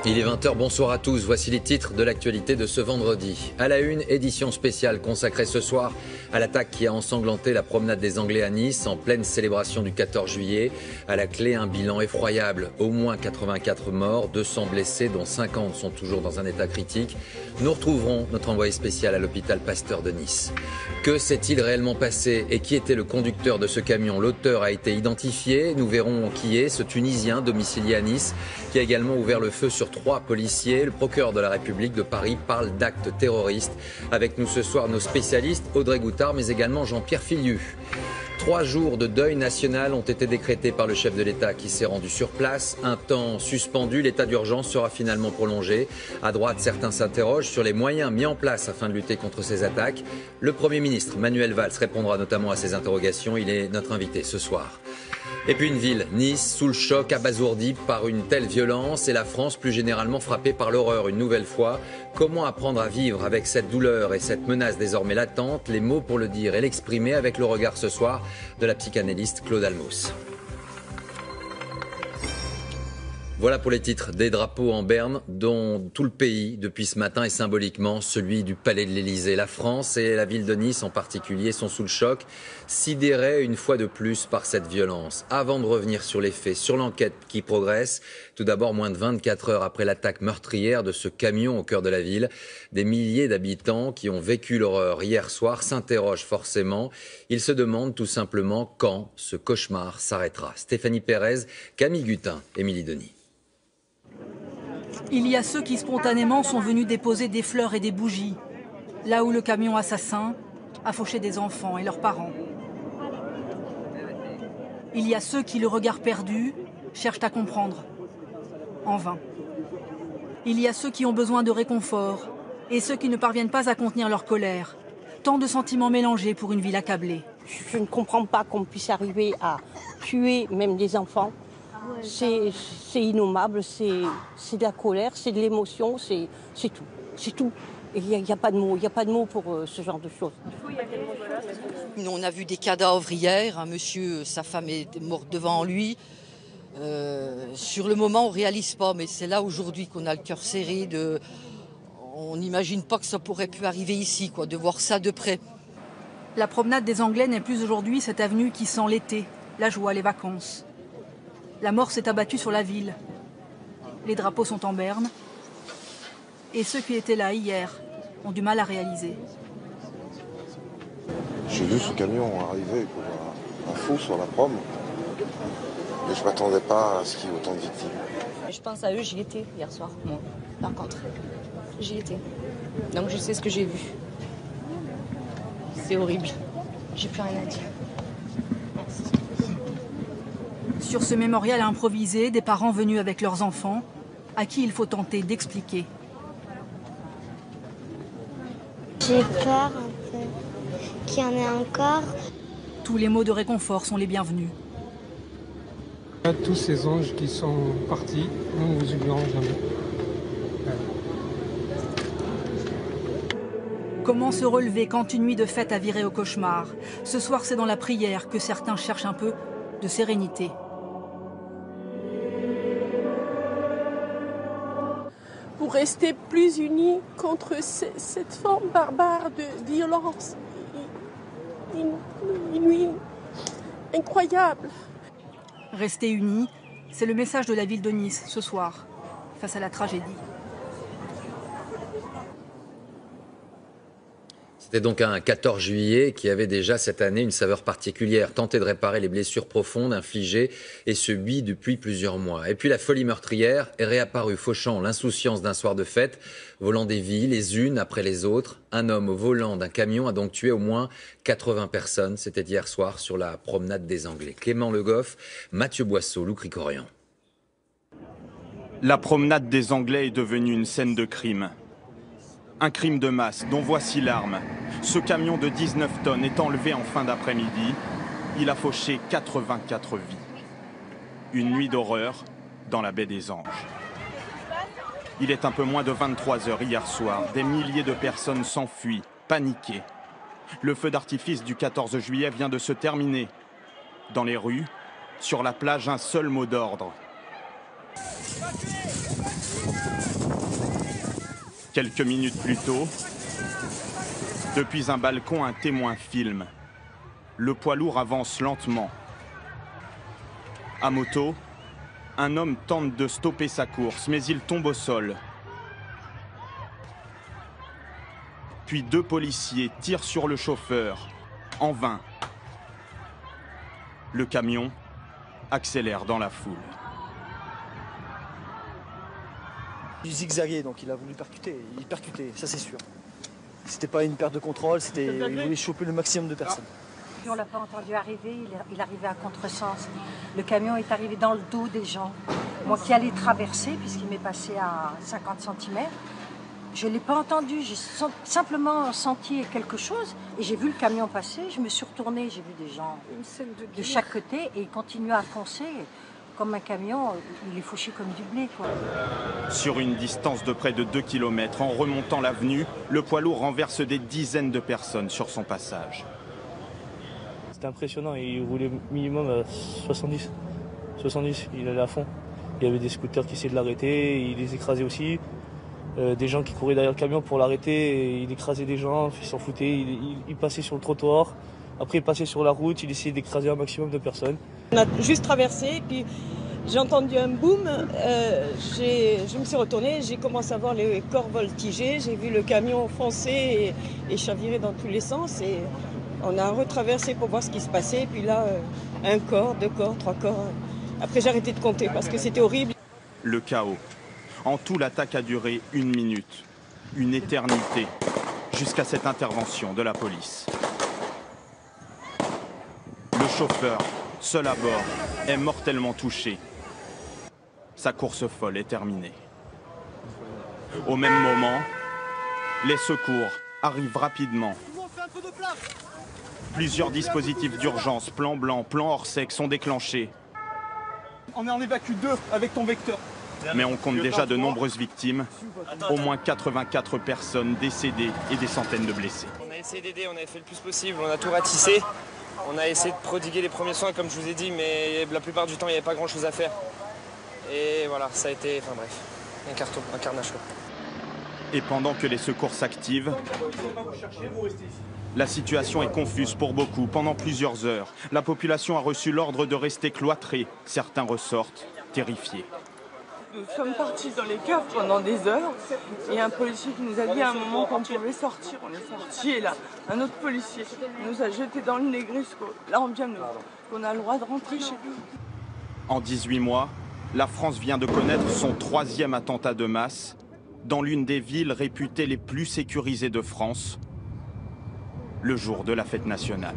Il est 20h, bonsoir à tous. Voici les titres de l'actualité de ce vendredi. À la une, édition spéciale consacrée ce soir à l'attaque qui a ensanglanté la promenade des Anglais à Nice en pleine célébration du 14 juillet. À la clé, un bilan effroyable. Au moins 84 morts, 200 blessés, dont 50 sont toujours dans un état critique. Nous retrouverons notre envoyé spécial à l'hôpital Pasteur de Nice. Que s'est-il réellement passé et qui était le conducteur de ce camion? L'auteur a été identifié. Nous verrons qui est ce Tunisien domicilié à Nice qui a également ouvert le feu sur 3 policiers. Le procureur de la République de Paris parle d'actes terroristes. Avec nous ce soir nos spécialistes, Audrey Goutard, mais également Jean-Pierre Filiu. 3 jours de deuil national ont été décrétés par le chef de l'État qui s'est rendu sur place. Un temps suspendu, l'état d'urgence sera finalement prolongé. À droite, certains s'interrogent sur les moyens mis en place afin de lutter contre ces attaques. Le Premier ministre Manuel Valls répondra notamment à ces interrogations. Il est notre invité ce soir. Et puis une ville, Nice, sous le choc, abasourdie par une telle violence et la France plus généralement frappée par l'horreur une nouvelle fois. Comment apprendre à vivre avec cette douleur et cette menace désormais latente? Les mots pour le dire et l'exprimer avec le regard ce soir de la psychanalyste Claude Almous. Voilà pour les titres des drapeaux en berne dont tout le pays, depuis ce matin, est symboliquement celui du Palais de l'Élysée. La France et la ville de Nice en particulier sont sous le choc, sidérés une fois de plus par cette violence. Avant de revenir sur les faits, sur l'enquête qui progresse, tout d'abord moins de 24 heures après l'attaque meurtrière de ce camion au cœur de la ville, des milliers d'habitants qui ont vécu l'horreur hier soir s'interrogent forcément. Ils se demandent tout simplement quand ce cauchemar s'arrêtera. Stéphanie Pérez, Camille Gutin, Émilie Denis. Il y a ceux qui spontanément sont venus déposer des fleurs et des bougies, là où le camion assassin a fauché des enfants et leurs parents. Il y a ceux qui, le regard perdu, cherchent à comprendre, en vain. Il y a ceux qui ont besoin de réconfort et ceux qui ne parviennent pas à contenir leur colère. Tant de sentiments mélangés pour une ville accablée. Je ne comprends pas qu'on puisse arriver à tuer même des enfants. C'est innommable, c'est de la colère, c'est de l'émotion, c'est tout. C'est tout. Il n'y a pas de mots, il n'y a pas de mots pour ce genre de choses. On a vu des cadavres hier, un monsieur, sa femme est morte devant lui. Sur le moment, on ne réalise pas, mais c'est là aujourd'hui qu'on a le cœur serré. On n'imagine pas que ça pourrait pu arriver ici, quoi, de voir ça de près. La promenade des Anglais n'est plus aujourd'hui cette avenue qui sent l'été, la joie, les vacances. La mort s'est abattue sur la ville. Les drapeaux sont en berne. Et ceux qui étaient là hier ont du mal à réaliser. J'ai vu ce camion arriver à fond sur la prom. Mais je ne m'attendais pas à ce qu'il y ait autant de victimes. Je pense à eux, j'y étais hier soir, moi, par contre. J'y étais. Donc je sais ce que j'ai vu. C'est horrible. J'ai plus rien à dire. Sur ce mémorial improvisé, des parents venus avec leurs enfants, à qui il faut tenter d'expliquer. J'ai peur un peu qu'il y en ait encore. Tous les mots de réconfort sont les bienvenus. Il y a tous ces anges qui sont partis, nous ne vous oublierons jamais. Comment se relever quand une nuit de fête a viré au cauchemar? Ce soir, c'est dans la prière que certains cherchent un peu de sérénité. Pour rester plus unis contre cette forme barbare de violence inouïe, incroyable. Rester unis, c'est le message de la ville de Nice ce soir, face à la tragédie. C'était donc un 14 juillet qui avait déjà cette année une saveur particulière, tenter de réparer les blessures profondes infligées et subie depuis plusieurs mois. Et puis la folie meurtrière est réapparue, fauchant l'insouciance d'un soir de fête, volant des vies les unes après les autres. Un homme au volant d'un camion a donc tué au moins 80 personnes. C'était hier soir sur la promenade des Anglais. Clément Le Goff, Mathieu Boisseau, Lou Cricorian. La promenade des Anglais est devenue une scène de crime. Un crime de masse dont voici l'arme. Ce camion de 19 tonnes est enlevé en fin d'après-midi. Il a fauché 84 vies. Une nuit d'horreur dans la baie des Anges. Il est un peu moins de 23 heures hier soir. Des milliers de personnes s'enfuient, paniquées. Le feu d'artifice du 14 juillet vient de se terminer. Dans les rues, sur la plage, un seul mot d'ordre. Quelques minutes plus tôt, depuis un balcon, un témoin filme. Le poids lourd avance lentement. À moto, un homme tente de stopper sa course, mais il tombe au sol. Puis 2 policiers tirent sur le chauffeur, en vain. Le camion accélère dans la foule. Il zigzaguait, donc il a voulu percuter. Il percutait, ça c'est sûr. C'était pas une perte de contrôle, il voulait choper le maximum de personnes. On ne l'a pas entendu arriver, il arrivait à contresens. Le camion est arrivé dans le dos des gens. Moi qui allais traverser, puisqu'il m'est passé à 50 cm, je ne l'ai pas entendu, j'ai simplement senti quelque chose et j'ai vu le camion passer, je me suis retournée, j'ai vu des gens de chaque côté et il continuait à foncer. Comme un camion, il est fauché comme du blé, quoi. Sur une distance de près de 2 km, en remontant l'avenue, le poids lourd renverse des dizaines de personnes sur son passage. C'était impressionnant, il roulait minimum à 70, il allait à fond. Il y avait des scooters qui essayaient de l'arrêter, il les écrasait aussi. Des gens qui couraient derrière le camion pour l'arrêter, il écrasait des gens, il s'en foutait, il passait sur le trottoir. Après, il passait sur la route, il essayait d'écraser un maximum de personnes. On a juste traversé, puis j'ai entendu un boom, je me suis retournée, j'ai commencé à voir les corps voltiger, j'ai vu le camion foncer et chavirer dans tous les sens. Et on a retraversé pour voir ce qui se passait, puis là, 1 corps, 2 corps, 3 corps. Après, j'ai arrêté de compter parce que c'était horrible. Le chaos. En tout, l'attaque a duré 1 minute, une éternité, jusqu'à cette intervention de la police. Le chauffeur, seul à bord, est mortellement touché. Sa course folle est terminée. Au même moment, les secours arrivent rapidement. Plusieurs dispositifs d'urgence, plan blanc, plan hors sec, sont déclenchés. On en évacue 2 avec ton vecteur. Mais on compte déjà de nombreuses victimes, au moins 84 personnes décédées et des centaines de blessés. On a essayé d'aider, on a fait le plus possible, on a tout ratissé. On a essayé de prodiguer les premiers soins, comme je vous ai dit, mais la plupart du temps, il n'y avait pas grand-chose à faire. Et voilà, ça a été, enfin bref, un carnage. Et pendant que les secours s'activent, la situation est confuse pour beaucoup. Pendant plusieurs heures, la population a reçu l'ordre de rester cloîtrée. Certains ressortent terrifiés. Nous sommes partis dans les caves pendant des heures et un policier qui nous a dit à un moment qu'on pouvait sortir. On est sortis et là, un autre policier nous a jetés dans le Negresco. Là, on vient de qu'on a le droit de rentrer chez nous. En 18 mois, la France vient de connaître son 3e attentat de masse dans l'une des villes réputées les plus sécurisées de France, le jour de la fête nationale.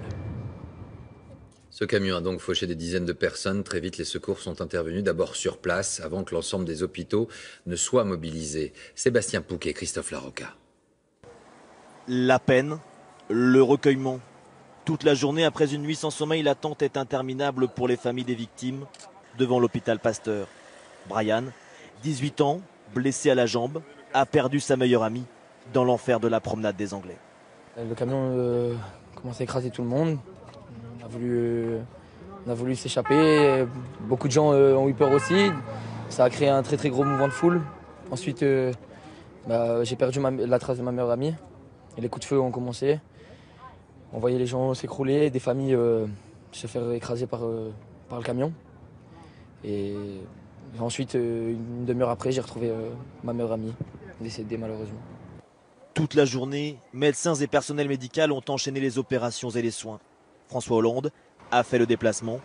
Ce camion a donc fauché des dizaines de personnes. Très vite, les secours sont intervenus, d'abord sur place, avant que l'ensemble des hôpitaux ne soient mobilisés. Sébastien Pouquet, Christophe Larocca. La peine, le recueillement. Toute la journée, après une nuit sans sommeil, l'attente est interminable pour les familles des victimes devant l'hôpital Pasteur. Brian, 18 ans, blessé à la jambe, a perdu sa meilleure amie dans l'enfer de la promenade des Anglais. Le camion commence à écraser tout le monde. On a voulu s'échapper, beaucoup de gens ont eu peur aussi, ça a créé un très très gros mouvement de foule. Ensuite, j'ai perdu la trace de ma meilleure amie et les coups de feu ont commencé. On voyait les gens s'écrouler, des familles se faire écraser par le camion. Et ensuite, une demi-heure après, j'ai retrouvé ma meilleure amie, décédée malheureusement. Toute la journée, médecins et personnel médical ont enchaîné les opérations et les soins. François Hollande a fait le déplacement.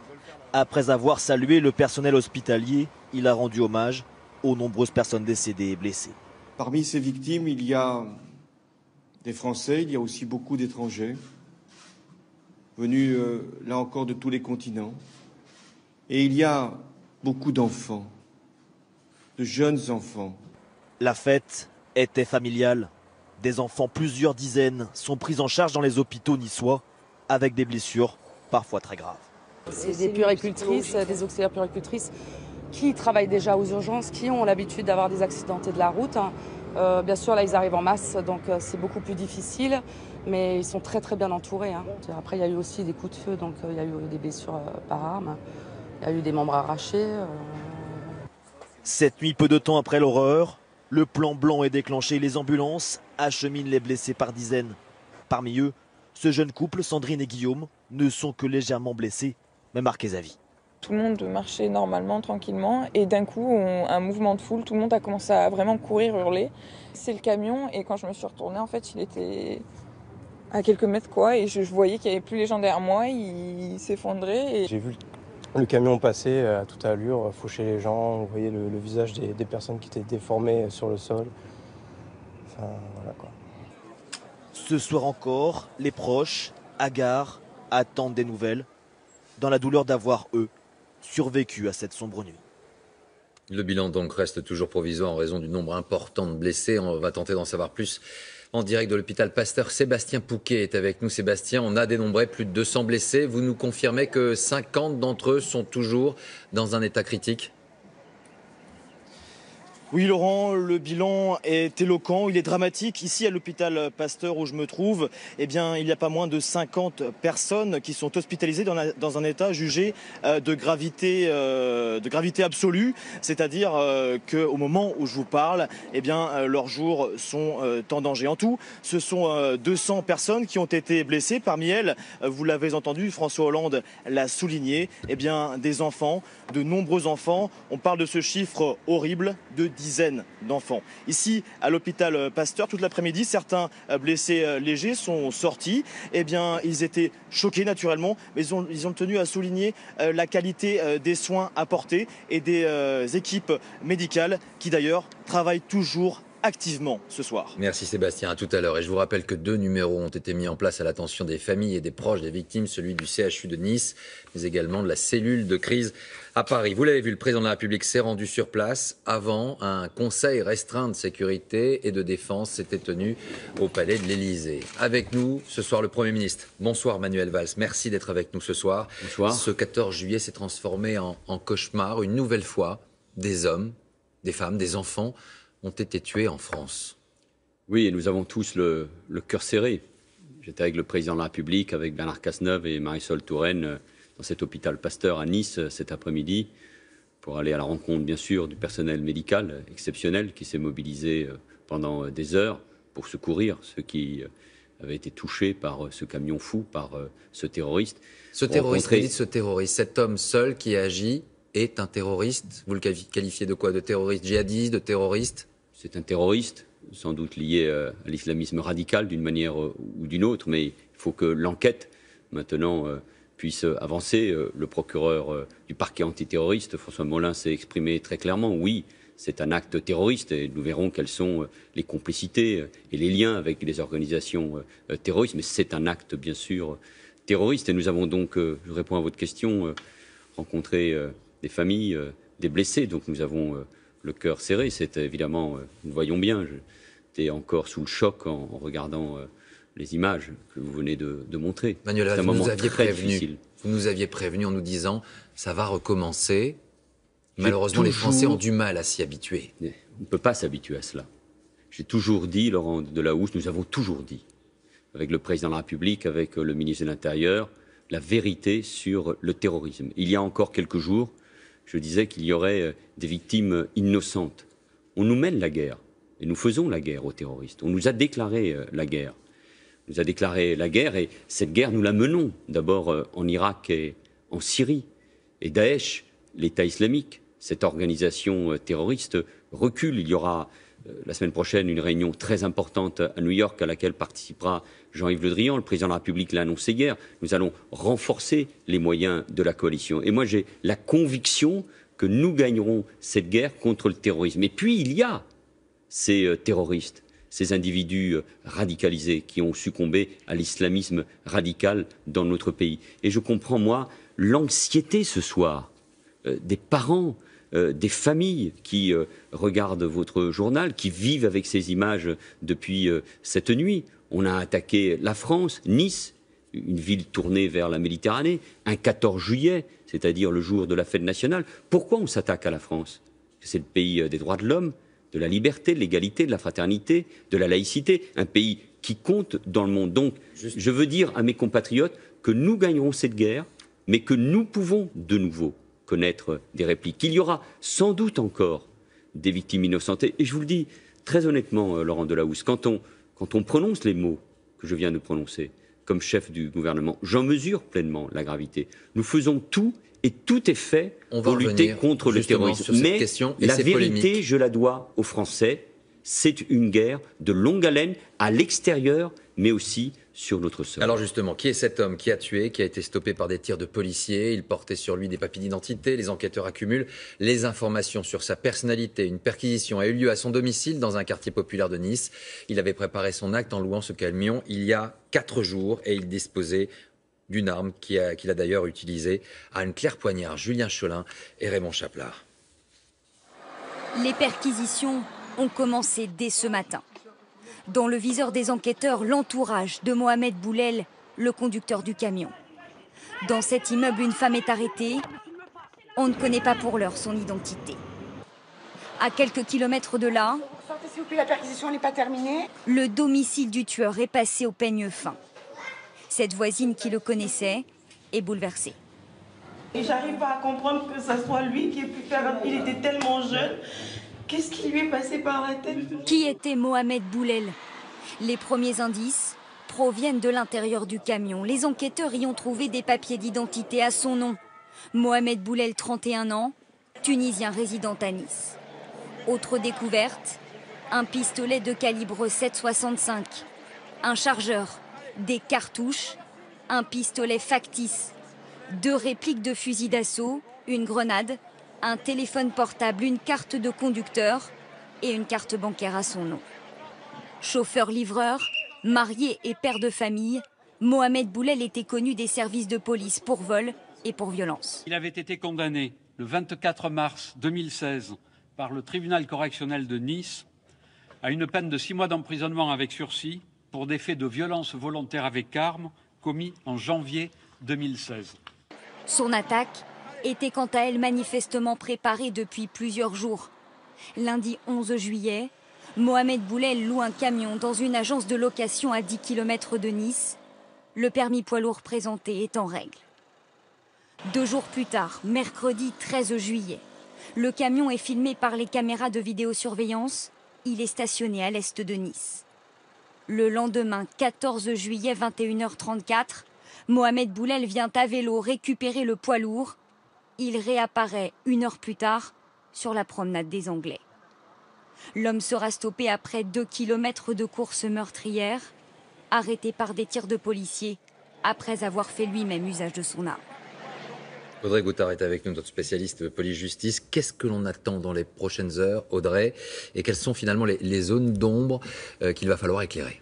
Après avoir salué le personnel hospitalier, il a rendu hommage aux nombreuses personnes décédées et blessées. Parmi ces victimes, il y a des Français, il y a aussi beaucoup d'étrangers, venus là encore de tous les continents. Et il y a beaucoup d'enfants, de jeunes enfants. La fête était familiale. Des enfants, plusieurs dizaines, sont pris en charge dans les hôpitaux niçois, avec des blessures parfois très graves. C'est des puéricultrices, des auxiliaires puéricultrices qui travaillent déjà aux urgences, qui ont l'habitude d'avoir des accidentés de la route. Bien sûr, là, ils arrivent en masse, donc c'est beaucoup plus difficile, mais ils sont très très bien entourés. Après, il y a eu aussi des coups de feu, donc il y a eu des blessures par arme, il y a eu des membres arrachés. Cette nuit, peu de temps après l'horreur, Le plan blanc est déclenché. Les ambulances acheminent les blessés par dizaines. Parmi eux, ce jeune couple, Sandrine et Guillaume, ne sont que légèrement blessés, mais marqués à vie. Tout le monde marchait normalement, tranquillement, et d'un coup, un mouvement de foule, tout le monde a commencé à vraiment courir, hurler. C'est le camion, et quand je me suis retournée, en fait, il était à quelques mètres, quoi, et je voyais qu'il n'y avait plus les gens derrière moi, il s'effondrait. J'ai vu le camion passer à toute allure, faucher les gens, on voyait le visage des personnes qui étaient déformées sur le sol. Enfin, voilà quoi. Ce soir encore, les proches, hagards, attendent des nouvelles, dans la douleur d'avoir, eux, survécu à cette sombre nuit. Le bilan donc reste toujours provisoire en raison du nombre important de blessés. On va tenter d'en savoir plus en direct de l'hôpital Pasteur. Sébastien Pouquet est avec nous. Sébastien, on a dénombré plus de 200 blessés. Vous nous confirmez que 50 d'entre eux sont toujours dans un état critique ? Oui Laurent, le bilan est éloquent, il est dramatique. Ici à l'hôpital Pasteur où je me trouve, eh bien, il y a pas moins de 50 personnes qui sont hospitalisées dans un état jugé de gravité absolue. C'est-à-dire qu'au moment où je vous parle, eh bien, leurs jours sont en danger. En tout, ce sont 200 personnes qui ont été blessées. Parmi elles, vous l'avez entendu, François Hollande l'a souligné, eh bien, des enfants, de nombreux enfants. On parle de ce chiffre horrible de dizaines d'enfants. Ici, à l'hôpital Pasteur, toute l'après-midi, certains blessés légers sont sortis. Eh bien, ils étaient choqués naturellement, mais ils ont tenu à souligner la qualité des soins apportés et des équipes médicales qui d'ailleurs travaillent toujours activement ce soir. Merci Sébastien, à tout à l'heure. Et je vous rappelle que 2 numéros ont été mis en place à l'attention des familles et des proches des victimes, celui du CHU de Nice, mais également de la cellule de crise à Paris. Vous l'avez vu, le président de la République s'est rendu sur place avant un conseil restreint de sécurité et de défense s'était tenu au palais de l'Élysée. Avec nous ce soir le Premier ministre. Bonsoir Manuel Valls, merci d'être avec nous ce soir. Bonsoir. Ce 14 juillet s'est transformé en cauchemar. Une nouvelle fois, des hommes, des femmes, des enfants ont été tués en France. Oui, et nous avons tous le cœur serré. J'étais avec le président de la République, avec Bernard Cazeneuve et Marisol Touraine dans cet hôpital Pasteur à Nice cet après-midi pour aller à la rencontre, bien sûr, du personnel médical exceptionnel qui s'est mobilisé pendant des heures pour secourir ceux qui avaient été touchés par ce camion fou, par ce terroriste. Ce terroriste, vous dites ce terroriste, cet homme seul qui agit est un terroriste. Vous le qualifiez de quoi? De terroriste djihadiste, de terroriste? C'est un terroriste, sans doute lié à l'islamisme radical d'une manière ou d'une autre, mais il faut que l'enquête, maintenant, puisse avancer. Le procureur du parquet antiterroriste, François Molins, s'est exprimé très clairement. Oui, c'est un acte terroriste et nous verrons quelles sont les complicités et les liens avec les organisations terroristes, mais c'est un acte, bien sûr, terroriste. Et nous avons donc, je réponds à votre question, rencontré des familles, des blessés, donc nous avons le cœur serré. C'est évidemment, nous voyons bien, j'étais encore sous le choc en regardant les images que vous venez de montrer. Manuel Valls, vous nous aviez prévenu en nous disant ça va recommencer. Malheureusement, les Français ont du mal à s'y habituer. On ne peut pas s'habituer à cela. J'ai toujours dit, Laurent Delahousse, nous avons toujours dit, avec le président de la République, avec le ministre de l'Intérieur, la vérité sur le terrorisme. Il y a encore quelques jours, je disais qu'il y aurait des victimes innocentes. On nous mène la guerre, et nous faisons la guerre aux terroristes. On nous a déclaré la guerre. On nous a déclaré la guerre, et cette guerre, nous la menons d'abord en Irak et en Syrie. Et Daesh, l'État islamique, cette organisation terroriste, recule. Il y aura la semaine prochaine une réunion très importante à New York à laquelle participera Jean-Yves Le Drian. Le président de la République l'a annoncé hier. Nous allons renforcer les moyens de la coalition. Et moi, j'ai la conviction que nous gagnerons cette guerre contre le terrorisme. Et puis, il y a ces terroristes, ces individus radicalisés qui ont succombé à l'islamisme radical dans notre pays. Et je comprends, moi, l'anxiété ce soir des parents, des familles qui regardent votre journal, qui vivent avec ces images depuis cette nuit. On a attaqué la France, Nice, une ville tournée vers la Méditerranée, un 14 juillet, c'est-à-dire le jour de la fête nationale. Pourquoi on s'attaque à la France? C'est le pays des droits de l'homme, de la liberté, de l'égalité, de la fraternité, de la laïcité, un pays qui compte dans le monde. Donc, je veux dire à mes compatriotes que nous gagnerons cette guerre, mais que nous pouvons de nouveau connaître des répliques. Il y aura sans doute encore des victimes innocentes. Et je vous le dis très honnêtement, Laurent Delahousse, quand on prononce les mots que je viens de prononcer comme chef du gouvernement, j'en mesure pleinement la gravité. Nous faisons tout et tout est fait pour lutter contre le terrorisme. Mais la vérité, je la dois aux Français. C'est une guerre de longue haleine à l'extérieur, mais aussi sur notre sol. Alors justement, qui est cet homme qui a tué, qui a été stoppé par des tirs de policiers? Il portait sur lui des papiers d'identité. Les enquêteurs accumulent les informations sur sa personnalité. Une perquisition a eu lieu à son domicile dans un quartier populaire de Nice. Il avait préparé son acte en louant ce camion il y a 4 jours et il disposait d'une arme qu'il a d'ailleurs utilisée à Anne-Claire Poignard, Julien Cholin et Raymond Chaplard. Les perquisitions ont commencé dès ce matin. Dans le viseur des enquêteurs, l'entourage de Mohamed Boulel, le conducteur du camion. Dans cet immeuble, une femme est arrêtée. On ne connaît pas pour l'heure son identité. À quelques kilomètres de là, sortez s'il vous plaît, la perquisition n'est pas terminée. Le domicile du tueur est passé au peigne fin. Cette voisine qui le connaissait est bouleversée. Et j'arrive pas à comprendre que ça soit lui qui ait pu faire. Il était tellement jeune. Qu'est-ce qui lui est passé par la tête? Qui était Mohamed Boulel? Les premiers indices proviennent de l'intérieur du camion. Les enquêteurs y ont trouvé des papiers d'identité à son nom. Mohamed Boulel, 31 ans, Tunisien résident à Nice. Autre découverte, un pistolet de calibre 7,65, un chargeur, des cartouches, un pistolet factice, 2 répliques de fusils d'assaut, une grenade, un téléphone portable, une carte de conducteur et une carte bancaire à son nom. Chauffeur-livreur, marié et père de famille, Mohamed Boulel était connu des services de police pour vol et pour violence. Il avait été condamné le 24 mars 2016 par le tribunal correctionnel de Nice à une peine de 6 mois d'emprisonnement avec sursis pour des faits de violence volontaire avec arme commis en janvier 2016. Son attaque était quant à elle manifestement préparée depuis plusieurs jours. Lundi 11 juillet, Mohamed Boulel loue un camion dans une agence de location à 10 km de Nice. Le permis poids lourd présenté est en règle. 2 jours plus tard, mercredi 13 juillet, le camion est filmé par les caméras de vidéosurveillance. Il est stationné à l'est de Nice. Le lendemain, 14 juillet, 21h34, Mohamed Boulel vient à vélo récupérer le poids lourd. Il réapparaît 1 heure plus tard sur la promenade des Anglais. L'homme sera stoppé après 2 kilomètres de course meurtrière, arrêté par des tirs de policiers après avoir fait lui-même usage de son arme. Audrey Goutard est avec nous, notre spécialiste police-justice. Qu'est-ce que l'on attend dans les prochaines heures, Audrey? Et quelles sont finalement les zones d'ombre qu'il va falloir éclairer?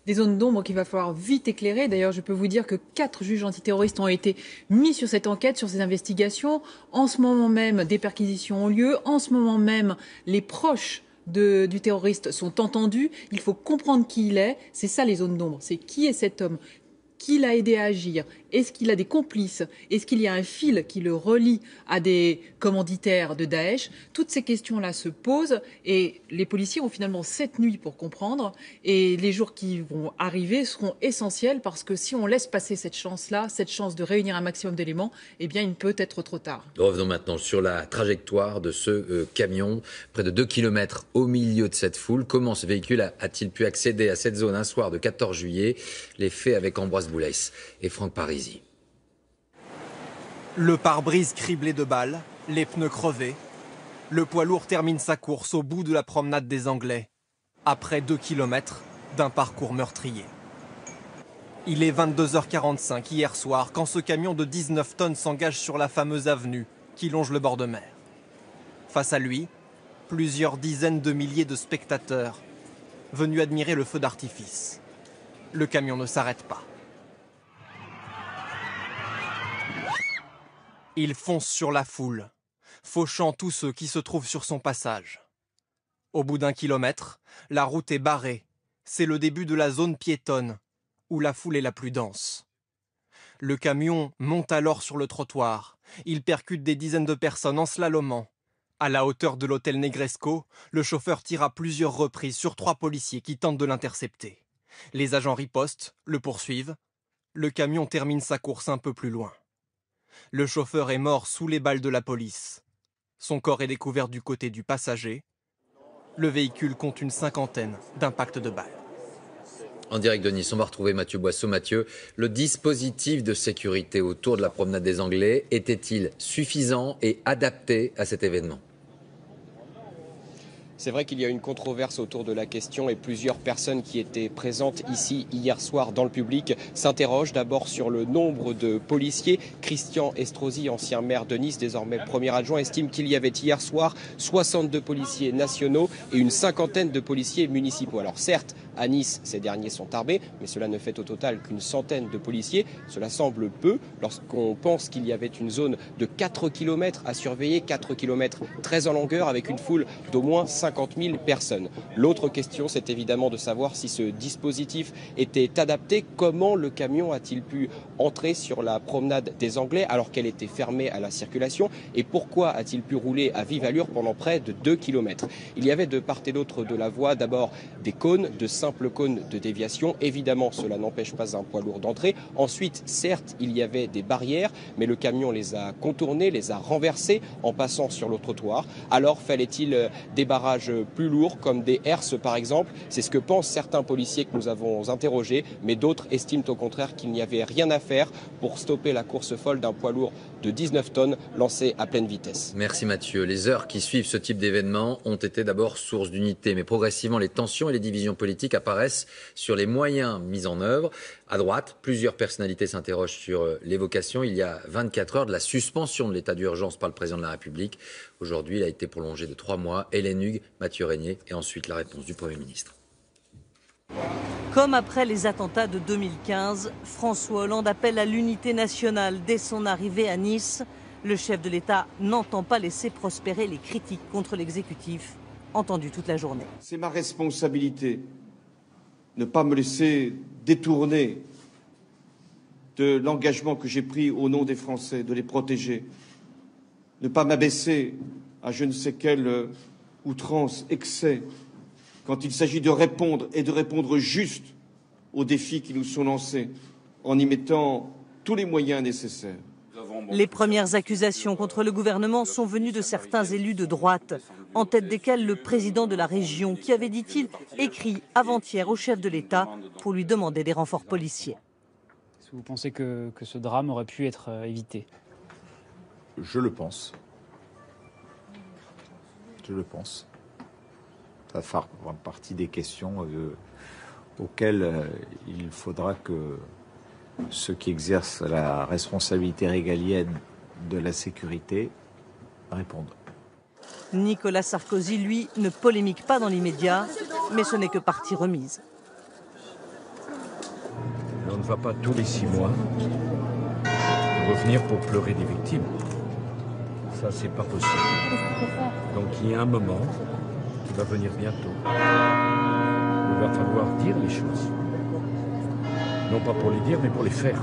Des zones d'ombre qu'il va falloir vite éclairer. D'ailleurs, je peux vous dire que 4 juges antiterroristes ont été mis sur cette enquête, sur ces investigations. En ce moment même, des perquisitions ont lieu. En ce moment même, les proches du terroriste sont entendus. Il faut comprendre qui il est. C'est ça les zones d'ombre. C'est qui est cet homme? Qui l'a aidé à agir? Est-ce qu'il a des complices? Est-ce qu'il y a un fil qui le relie à des commanditaires de Daesh? Toutes ces questions-là se posent et les policiers ont finalement cette nuit pour comprendre. Et les jours qui vont arriver seront essentiels parce que si on laisse passer cette chance-là, cette chance de réunir un maximum d'éléments, eh bien, il peut être trop tard. Revenons maintenant sur la trajectoire de ce camion, près de 2 km au milieu de cette foule. Comment ce véhicule a-t-il pu accéder à cette zone un soir de 14 juillet? Les faits avec Ambroise Boulès et Franck Parisi. Le pare-brise criblé de balles, les pneus crevés. Le poids lourd termine sa course au bout de la promenade des Anglais, après 2 km d'un parcours meurtrier. Il est 22h45 hier soir quand ce camion de 19 tonnes s'engage sur la fameuse avenue qui longe le bord de mer. Face à lui, plusieurs dizaines de milliers de spectateurs venus admirer le feu d'artifice. Le camion ne s'arrête pas. Il fonce sur la foule, fauchant tous ceux qui se trouvent sur son passage. Au bout d'1 kilomètre, la route est barrée. C'est le début de la zone piétonne, où la foule est la plus dense. Le camion monte alors sur le trottoir. Il percute des dizaines de personnes en slalomant. À la hauteur de l'hôtel Negresco, le chauffeur tire à plusieurs reprises sur 3 policiers qui tentent de l'intercepter. Les agents ripostent, le poursuivent. Le camion termine sa course un peu plus loin. Le chauffeur est mort sous les balles de la police. Son corps est découvert du côté du passager, Le véhicule compte une cinquantaine d'impacts de balles. En direct de Nice, on va retrouver Mathieu Boisseau. Mathieu, le dispositif de sécurité autour de la promenade des Anglais était-il suffisant et adapté à cet événement ? C'est vrai qu'il y a une controverse autour de la question et plusieurs personnes qui étaient présentes ici hier soir dans le public s'interrogent d'abord sur le nombre de policiers. Christian Estrosi, ancien maire de Nice, désormais premier adjoint, estime qu'il y avait hier soir 62 policiers nationaux et une cinquantaine de policiers municipaux. Alors certes, à Nice, ces derniers sont armés, mais cela ne fait au total qu'une centaine de policiers. Cela semble peu lorsqu'on pense qu'il y avait une zone de 4 km à surveiller, 4 km très en longueur avec une foule d'au moins 50 000 personnes. L'autre question, c'est évidemment de savoir si ce dispositif était adapté. Comment le camion a-t-il pu entrer sur la promenade des Anglais alors qu'elle était fermée à la circulation? Et pourquoi a-t-il pu rouler à vive allure pendant près de 2 km? Il y avait de part et d'autre de la voie d'abord des cônes, de simples cônes de déviation. Évidemment, cela n'empêche pas un poids lourd d'entrer. Ensuite, certes, il y avait des barrières, mais le camion les a contournées, les a renversées en passant sur le trottoir. Alors, fallait-il des barrages plus lourds, comme des herses par exemple? C'est ce que pensent certains policiers que nous avons interrogés, mais d'autres estiment au contraire qu'il n'y avait rien à faire pour stopper la course folle d'un poids lourd de 19 tonnes lancé à pleine vitesse. Merci Mathieu. Les heures qui suivent ce type d'événement ont été d'abord source d'unité, mais progressivement les tensions et les divisions politiques apparaissent sur les moyens mis en œuvre. À droite, plusieurs personnalités s'interrogent sur l'évocation, il y a 24 heures, de la suspension de l'état d'urgence par le président de la République. Aujourd'hui, il a été prolongé de 3 mois. Hélène Hugues, Mathieu Régnier et ensuite la réponse du Premier ministre. Comme après les attentats de 2015, François Hollande appelle à l'unité nationale dès son arrivée à Nice. Le chef de l'État n'entend pas laisser prospérer les critiques contre l'exécutif, entendues toute la journée. C'est ma responsabilité. Ne pas me laisser détourner de l'engagement que j'ai pris au nom des Français, de les protéger. Ne pas m'abaisser à je ne sais quelle outrance, excès, quand il s'agit de répondre et de répondre juste aux défis qui nous sont lancés, en y mettant tous les moyens nécessaires. Les premières accusations contre le gouvernement sont venues de certains élus de droite, en tête desquels le président de la région, qui avait, dit-il, écrit avant-hier au chef de l'État pour lui demander des renforts policiers. Est-ce que vous pensez que ce drame aurait pu être évité? Je le pense. Je le pense. Ça fera partie des questions auxquelles il faudra que ceux qui exercent la responsabilité régalienne de la sécurité répondent. Nicolas Sarkozy, lui, ne polémique pas dans l'immédiat, mais ce n'est que partie remise. On ne va pas tous les 6 mois revenir pour pleurer des victimes. Ça, c'est pas possible. Donc il y a un moment qui va venir bientôt. Il va falloir dire les choses. Non pas pour les dire, mais pour les faire.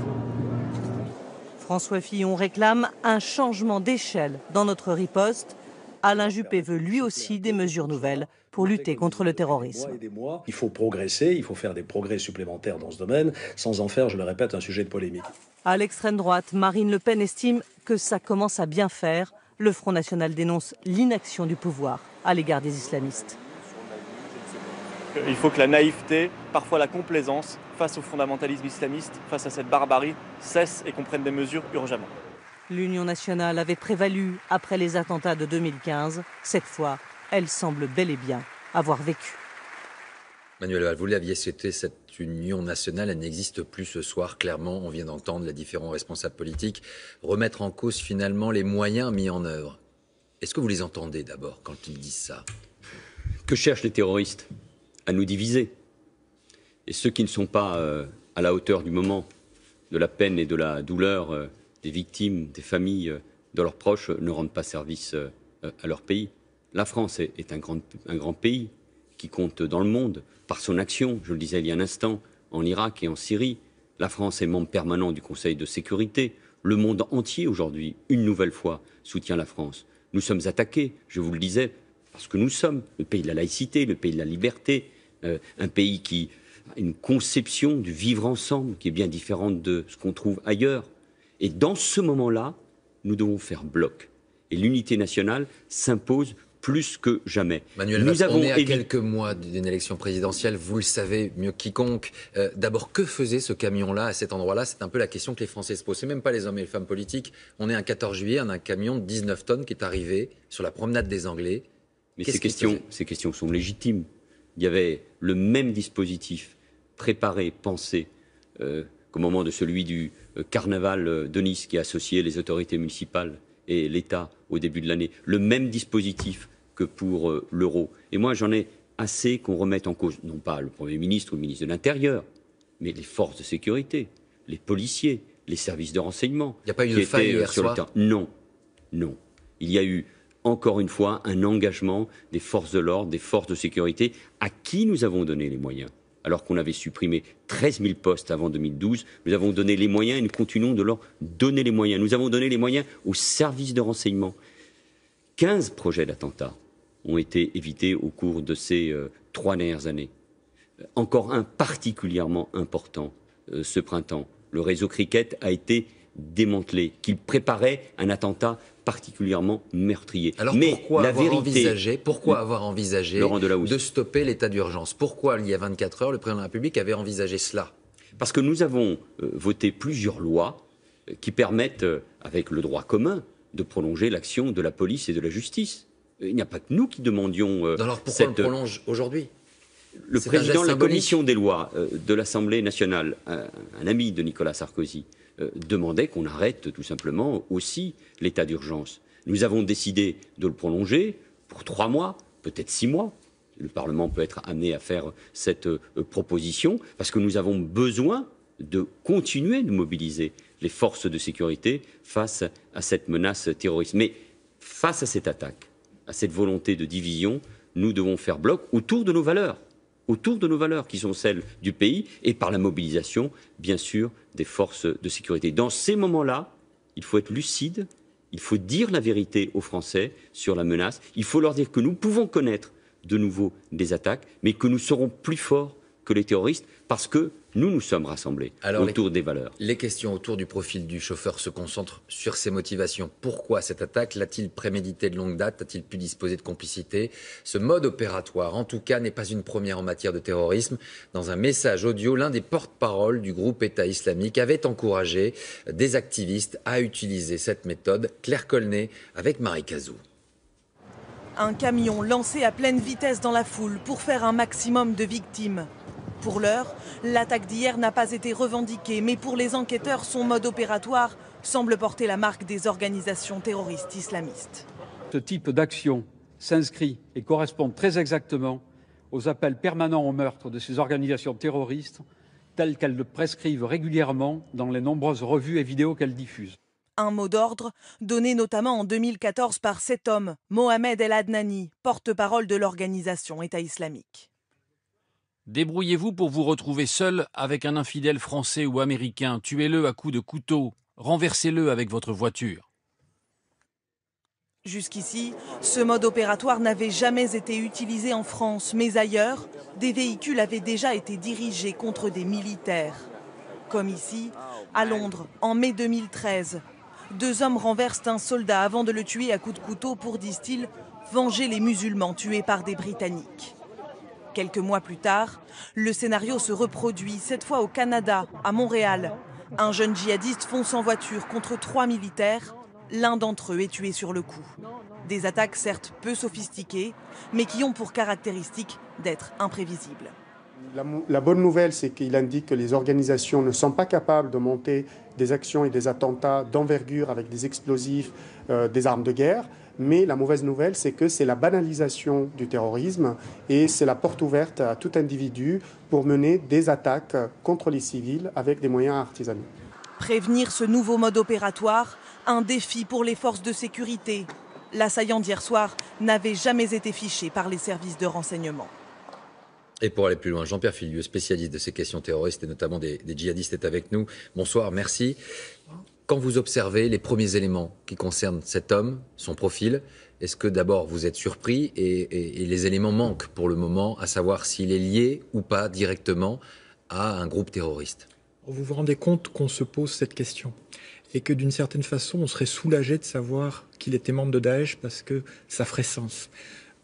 François Fillon réclame un changement d'échelle dans notre riposte. Alain Juppé veut lui aussi des mesures nouvelles pour lutter contre le terrorisme. Il faut progresser, il faut faire des progrès supplémentaires dans ce domaine, sans en faire, je le répète, un sujet de polémique. À l'extrême droite, Marine Le Pen estime que ça commence à bien faire. Le Front National dénonce l'inaction du pouvoir à l'égard des islamistes. Il faut que la naïveté, parfois la complaisance, face au fondamentalisme islamiste, face à cette barbarie, cesse et qu'on prenne des mesures urgemment. L'Union nationale avait prévalu après les attentats de 2015. Cette fois, elle semble bel et bien avoir vécu. Manuel Valls, vous l'aviez cité, cette union nationale, elle n'existe plus ce soir. Clairement, on vient d'entendre les différents responsables politiques remettre en cause finalement les moyens mis en œuvre. Est-ce que vous les entendez d'abord quand ils disent ça? Que cherchent les terroristes? À nous diviser. Et ceux qui ne sont pas à la hauteur du moment, de la peine et de la douleur des victimes, des familles, de leurs proches, ne rendent pas service à leur pays. La France est un grand pays qui compte dans le monde par son action, je le disais il y a un instant, en Irak et en Syrie. La France est membre permanent du Conseil de sécurité. Le monde entier aujourd'hui, une nouvelle fois, soutient la France. Nous sommes attaqués, je vous le disais, parce que nous sommes le pays de la laïcité, le pays de la liberté, un pays qui a une conception du vivre ensemble qui est bien différente de ce qu'on trouve ailleurs. Et dans ce moment-là, nous devons faire bloc. Et l'unité nationale s'impose plus que jamais. Manuel Valls, on est à quelques mois d'une élection présidentielle, vous le savez mieux que quiconque. D'abord, que faisait ce camion-là à cet endroit-là? C'est un peu la question que les Français se posent. C'est même pas les hommes et les femmes politiques. On est un 14 juillet, on a un camion de 19 tonnes qui est arrivé sur la promenade des Anglais. Mais ces questions sont légitimes. Il y avait le même dispositif préparé, pensé, qu'au moment de celui du carnaval de Nice qui a associé les autorités municipales et l'État au début de l'année. Le même dispositif que pour l'euro. Et moi, j'en ai assez qu'on remette en cause, non pas le Premier ministre ou le ministre de l'Intérieur, mais les forces de sécurité, les policiers, les services de renseignement. Il n'y a pas eu de faille hier soir? Non, non. Il y a eu, encore une fois, un engagement des forces de l'ordre, des forces de sécurité, à qui nous avons donné les moyens. Alors qu'on avait supprimé 13 000 postes avant 2012, nous avons donné les moyens et nous continuons de leur donner les moyens. Nous avons donné les moyens aux services de renseignement. 15 projets d'attentats ont été évités au cours de ces 3 dernières années. Encore un particulièrement important ce printemps. Le réseau Cricket a été démantelé, qu'il préparait un attentat particulièrement meurtrier. Alors mais pourquoi la avoir vérité, envisagé de stopper l'état d'urgence? Pourquoi, il y a 24 heures, le président de la République avait envisagé cela? Parce que nous avons voté plusieurs lois qui permettent, avec le droit commun, de prolonger l'action de la police et de la justice. Il n'y a pas que nous qui demandions alors pourquoi on le prolonge aujourd'hui? Le président de la commission des lois de l'Assemblée nationale, un ami de Nicolas Sarkozy, demandait qu'on arrête tout simplement aussi l'état d'urgence. Nous avons décidé de le prolonger pour 3 mois, peut-être 6 mois. Le Parlement peut être amené à faire cette proposition parce que nous avons besoin de continuer de mobiliser les forces de sécurité face à cette menace terroriste. Mais face à cette attaque, à cette volonté de division, nous devons faire bloc autour de nos valeurs qui sont celles du pays et par la mobilisation, bien sûr, des forces de sécurité. Dans ces moments-là, il faut être lucide, il faut dire la vérité aux Français sur la menace, il faut leur dire que nous pouvons connaître de nouveau des attaques, mais que nous serons plus forts que les terroristes parce que nous sommes rassemblés autour des valeurs. Les questions autour du profil du chauffeur se concentrent sur ses motivations. Pourquoi cette attaque? L'a-t-il prémédité de longue date? A-t-il pu disposer de complicité? Ce mode opératoire, en tout cas, n'est pas une première en matière de terrorisme. Dans un message audio, l'un des porte-parole du groupe État islamique avait encouragé des activistes à utiliser cette méthode. Claire Colnet avec Marie Cazou. Un camion lancé à pleine vitesse dans la foule pour faire un maximum de victimes. Pour l'heure, l'attaque d'hier n'a pas été revendiquée, mais pour les enquêteurs, son mode opératoire semble porter la marque des organisations terroristes islamistes. Ce type d'action s'inscrit et correspond très exactement aux appels permanents au meurtre de ces organisations terroristes, telles qu'elles le prescrivent régulièrement dans les nombreuses revues et vidéos qu'elles diffusent. Un mot d'ordre donné notamment en 2014 par cet homme, Mohamed El Adnani, porte-parole de l'organisation État islamique. Débrouillez-vous pour vous retrouver seul avec un infidèle français ou américain. Tuez-le à coups de couteau. Renversez-le avec votre voiture. Jusqu'ici, ce mode opératoire n'avait jamais été utilisé en France, mais ailleurs, des véhicules avaient déjà été dirigés contre des militaires. Comme ici, à Londres, en mai 2013. 2 hommes renversent un soldat avant de le tuer à coups de couteau pour, disent-ils, venger les musulmans tués par des Britanniques. Quelques mois plus tard, le scénario se reproduit, cette fois au Canada, à Montréal. Un jeune djihadiste fonce en voiture contre 3 militaires. L'un d'entre eux est tué sur le coup. Des attaques certes peu sophistiquées, mais qui ont pour caractéristique d'être imprévisibles. La bonne nouvelle, c'est qu'il indique que les organisations ne sont pas capables de monter des actions et des attentats d'envergure avec des explosifs, des armes de guerre. Mais la mauvaise nouvelle, c'est que c'est la banalisation du terrorisme et c'est la porte ouverte à tout individu pour mener des attaques contre les civils avec des moyens artisanaux. Prévenir ce nouveau mode opératoire, un défi pour les forces de sécurité. L'assaillant d'hier soir n'avait jamais été fiché par les services de renseignement. Et pour aller plus loin, Jean-Pierre Filieu, spécialiste de ces questions terroristes et notamment des djihadistes, est avec nous. Bonsoir, merci. Quand vous observez les premiers éléments qui concernent cet homme, son profil, est-ce que d'abord vous êtes surpris et les éléments manquent pour le moment, à savoir s'il est lié ou pas directement à un groupe terroriste? Vous vous rendez compte qu'on se pose cette question? et que d'une certaine façon, on serait soulagé de savoir qu'il était membre de Daesh parce que ça ferait sens.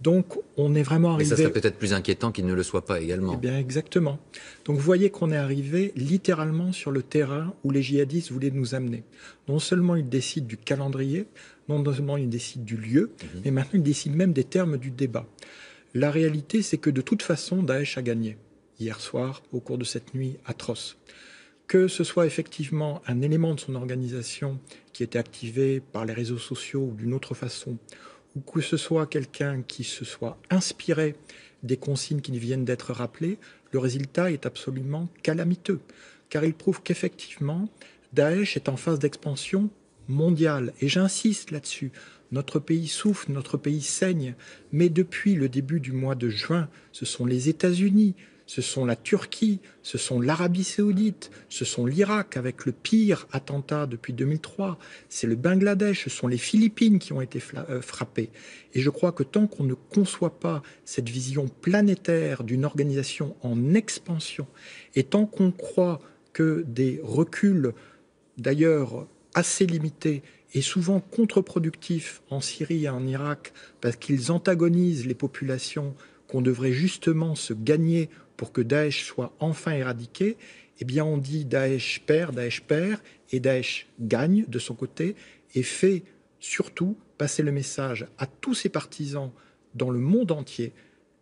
Donc, on est vraiment arrivé... Mais ça serait peut-être plus inquiétant qu'il ne le soit pas également. Eh bien, exactement. Donc, vous voyez qu'on est arrivé littéralement sur le terrain où les djihadistes voulaient nous amener. Non seulement ils décident du calendrier, non seulement ils décident du lieu, mais maintenant ils décident même des termes du débat. La réalité, c'est que de toute façon, Daesh a gagné hier soir au cours de cette nuit atroce. Que ce soit effectivement un élément de son organisation qui était activé par les réseaux sociaux ou d'une autre façon, ou que ce soit quelqu'un qui se soit inspiré des consignes qui viennent d'être rappelées, le résultat est absolument calamiteux, car il prouve qu'effectivement, Daesh est en phase d'expansion mondiale. Et j'insiste là-dessus, notre pays souffre, notre pays saigne, mais depuis le début du mois de juin, ce sont les États-Unis, ce sont la Turquie, ce sont l'Arabie Saoudite, ce sont l'Irak avec le pire attentat depuis 2003, c'est le Bangladesh, ce sont les Philippines qui ont été frappées. Et je crois que tant qu'on ne conçoit pas cette vision planétaire d'une organisation en expansion, et tant qu'on croit que des reculs, d'ailleurs assez limités, et souvent contre-productifs en Syrie et en Irak, parce qu'ils antagonisent les populations qu'on devrait justement se gagner pour que Daesh soit enfin éradiqué, eh bien on dit Daesh perd, et Daesh gagne de son côté, et fait surtout passer le message à tous ses partisans dans le monde entier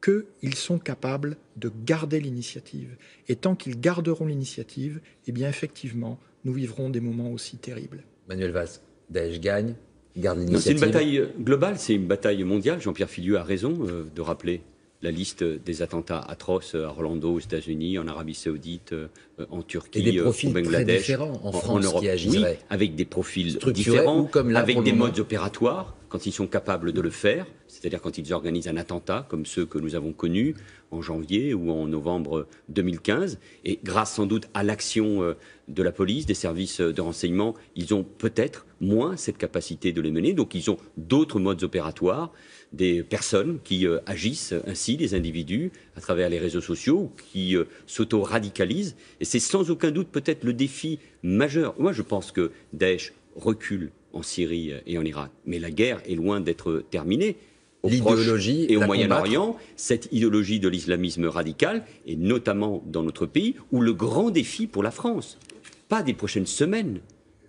qu'ils sont capables de garder l'initiative. Et tant qu'ils garderont l'initiative, eh bien effectivement, nous vivrons des moments aussi terribles. Manuel Valls, Daesh gagne, garde l'initiative. Non, c'est une bataille globale, c'est une bataille mondiale. Jean-Pierre Filieu a raison de rappeler la liste des attentats atroces à Orlando, aux États-Unis, en Arabie Saoudite, en Turquie, et des profils au Bangladesh, très différents en France, en Europe. qui agiraient. Oui, avec des profils différents, comme là, avec des modes opératoires, quand ils sont capables de le faire, c'est-à-dire quand ils organisent un attentat, comme ceux que nous avons connus en janvier ou en novembre 2015, et grâce sans doute à l'action de la police, des services de renseignement, ils ont peut-être moins cette capacité de les mener, donc ils ont d'autres modes opératoires, des personnes qui agissent ainsi, des individus, à travers les réseaux sociaux, qui s'auto-radicalisent. Et c'est sans aucun doute peut-être le défi majeur. Moi, je pense que Daesh recule en Syrie et en Irak. Mais la guerre est loin d'être terminée. L'idéologie et au Moyen-Orient, cette idéologie de l'islamisme radical, et notamment dans notre pays, où le grand défi pour la France, pas des prochaines semaines,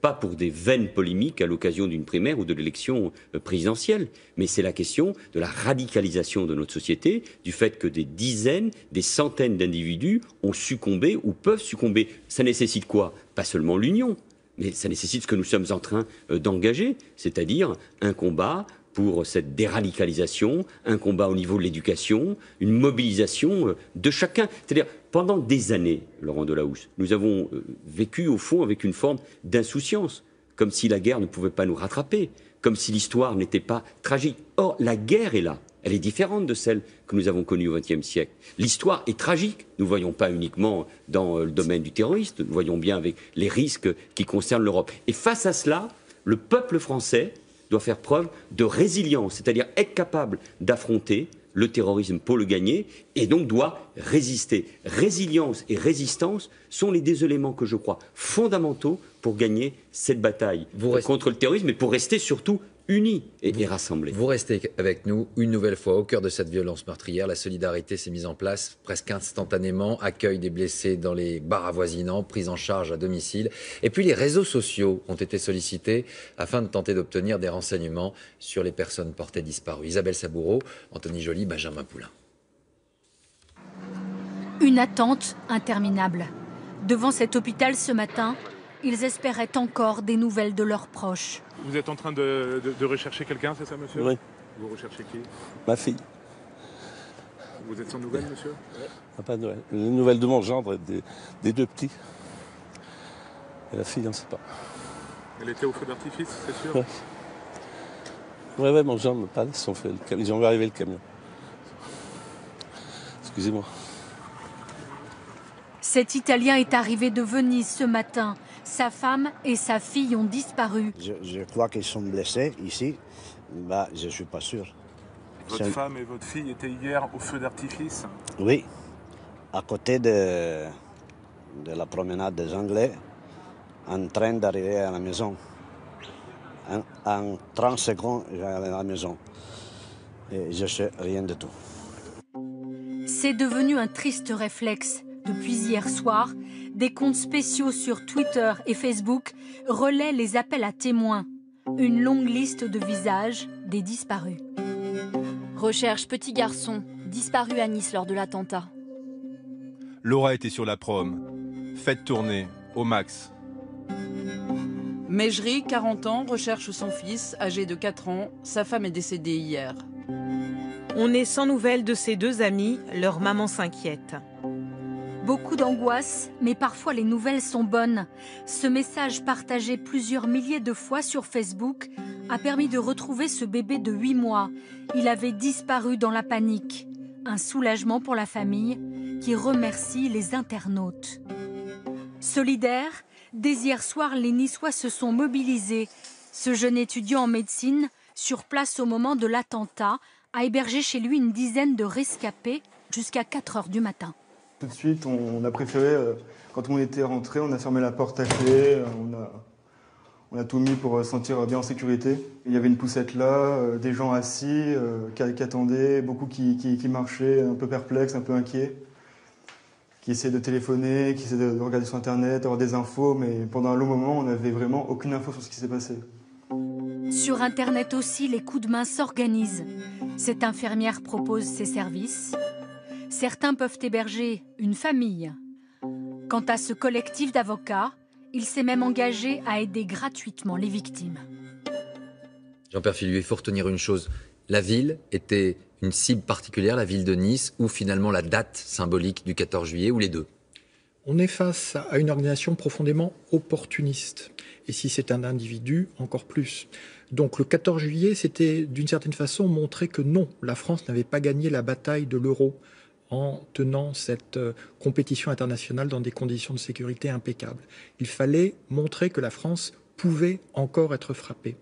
pas pour des vaines polémiques à l'occasion d'une primaire ou de l'élection présidentielle, mais c'est la question de la radicalisation de notre société, du fait que des dizaines, des centaines d'individus ont succombé ou peuvent succomber. Ça nécessite quoi? Pas seulement l'union, mais ça nécessite ce que nous sommes en train d'engager, c'est-à-dire un combat pour cette déradicalisation, un combat au niveau de l'éducation, une mobilisation de chacun. C'est-à-dire, pendant des années, Laurent Delahousse, nous avons vécu au fond avec une forme d'insouciance, comme si la guerre ne pouvait pas nous rattraper, comme si l'histoire n'était pas tragique. Or, la guerre est là. Elle est différente de celle que nous avons connue au XXe siècle. L'histoire est tragique. Nous ne voyons pas uniquement dans le domaine du terrorisme, nous voyons bien avec les risques qui concernent l'Europe. Et face à cela, le peuple français doit faire preuve de résilience, c'est-à-dire être capable d'affronter le terrorisme pour le gagner, et donc doit résister. Résilience et résistance sont les deux éléments que je crois fondamentaux pour gagner cette bataille contre le terrorisme, mais pour rester surtout unis et rassemblés. Vous restez avec nous une nouvelle fois au cœur de cette violence meurtrière. La solidarité s'est mise en place presque instantanément, accueil des blessés dans les bars avoisinants, prise en charge à domicile. Et puis les réseaux sociaux ont été sollicités afin de tenter d'obtenir des renseignements sur les personnes portées disparues. Isabelle Saboureau, Anthony Joly, Benjamin Poulain. Une attente interminable. Devant cet hôpital ce matin, ils espéraient encore des nouvelles de leurs proches. Vous êtes en train de rechercher quelqu'un, c'est ça, monsieur? Oui. Vous recherchez qui? Ma fille. Vous êtes sans nouvelles, monsieur? Pas de nouvelles. Les nouvelles de mon gendre, des deux petits. Et la fille, on ne sait pas. Elle était au feu d'artifice, c'est sûr? Oui, ouais, mon gendre me parle, ils ont vu arriver le camion. Excusez-moi. Cet Italien est arrivé de Venise ce matin. Sa femme et sa fille ont disparu. Je crois qu'ils sont blessés ici. Je ne suis pas sûr. Votre femme et votre fille étaient hier au feu d'artifice? Oui, à côté de la promenade des Anglais. en train d'arriver à la maison. En 30 secondes, j'arrive à la maison. Et je ne sais rien de tout. C'est devenu un triste réflexe. Depuis hier soir, des comptes spéciaux sur Twitter et Facebook relaient les appels à témoins. Une longue liste de visages des disparus. Recherche petit garçon, disparu à Nice lors de l'attentat. Laura était sur la prom. Faites tourner, au max. Mejri, 40 ans, recherche son fils, âgé de 4 ans. Sa femme est décédée hier. On est sans nouvelles de ces deux amis, leur maman s'inquiète. Beaucoup d'angoisse, mais parfois les nouvelles sont bonnes. Ce message partagé plusieurs milliers de fois sur Facebook a permis de retrouver ce bébé de 8 mois. Il avait disparu dans la panique. Un soulagement pour la famille qui remercie les internautes. Solidaires, dès hier soir, les Niçois se sont mobilisés. Ce jeune étudiant en médecine, sur place au moment de l'attentat, a hébergé chez lui une dizaine de rescapés jusqu'à 4 heures du matin. Tout de suite, on a préféré, quand on était rentré, on a fermé la porte à clé, on a tout mis pour se sentir bien en sécurité. Il y avait une poussette là, des gens assis, qui attendaient, beaucoup qui marchaient, un peu perplexes, un peu inquiets, qui essayaient de téléphoner, qui essayaient de regarder sur Internet, avoir des infos, mais pendant un long moment, on n'avait vraiment aucune info sur ce qui s'est passé. Sur Internet aussi, les coups de main s'organisent. Cette infirmière propose ses services. Certains peuvent héberger une famille. Quant à ce collectif d'avocats, il s'est même engagé à aider gratuitement les victimes. Jean-Pierre Filiu, il faut retenir une chose. La ville était une cible particulière, la ville de Nice, ou finalement la date symbolique du 14 juillet, ou les deux? On est face à une organisation profondément opportuniste. Et si c'est un individu, encore plus. Donc le 14 juillet, c'était d'une certaine façon montrer que non, la France n'avait pas gagné la bataille de l'euro en tenant cette compétition internationale dans des conditions de sécurité impeccables. Il fallait montrer que la France pouvait encore être frappée.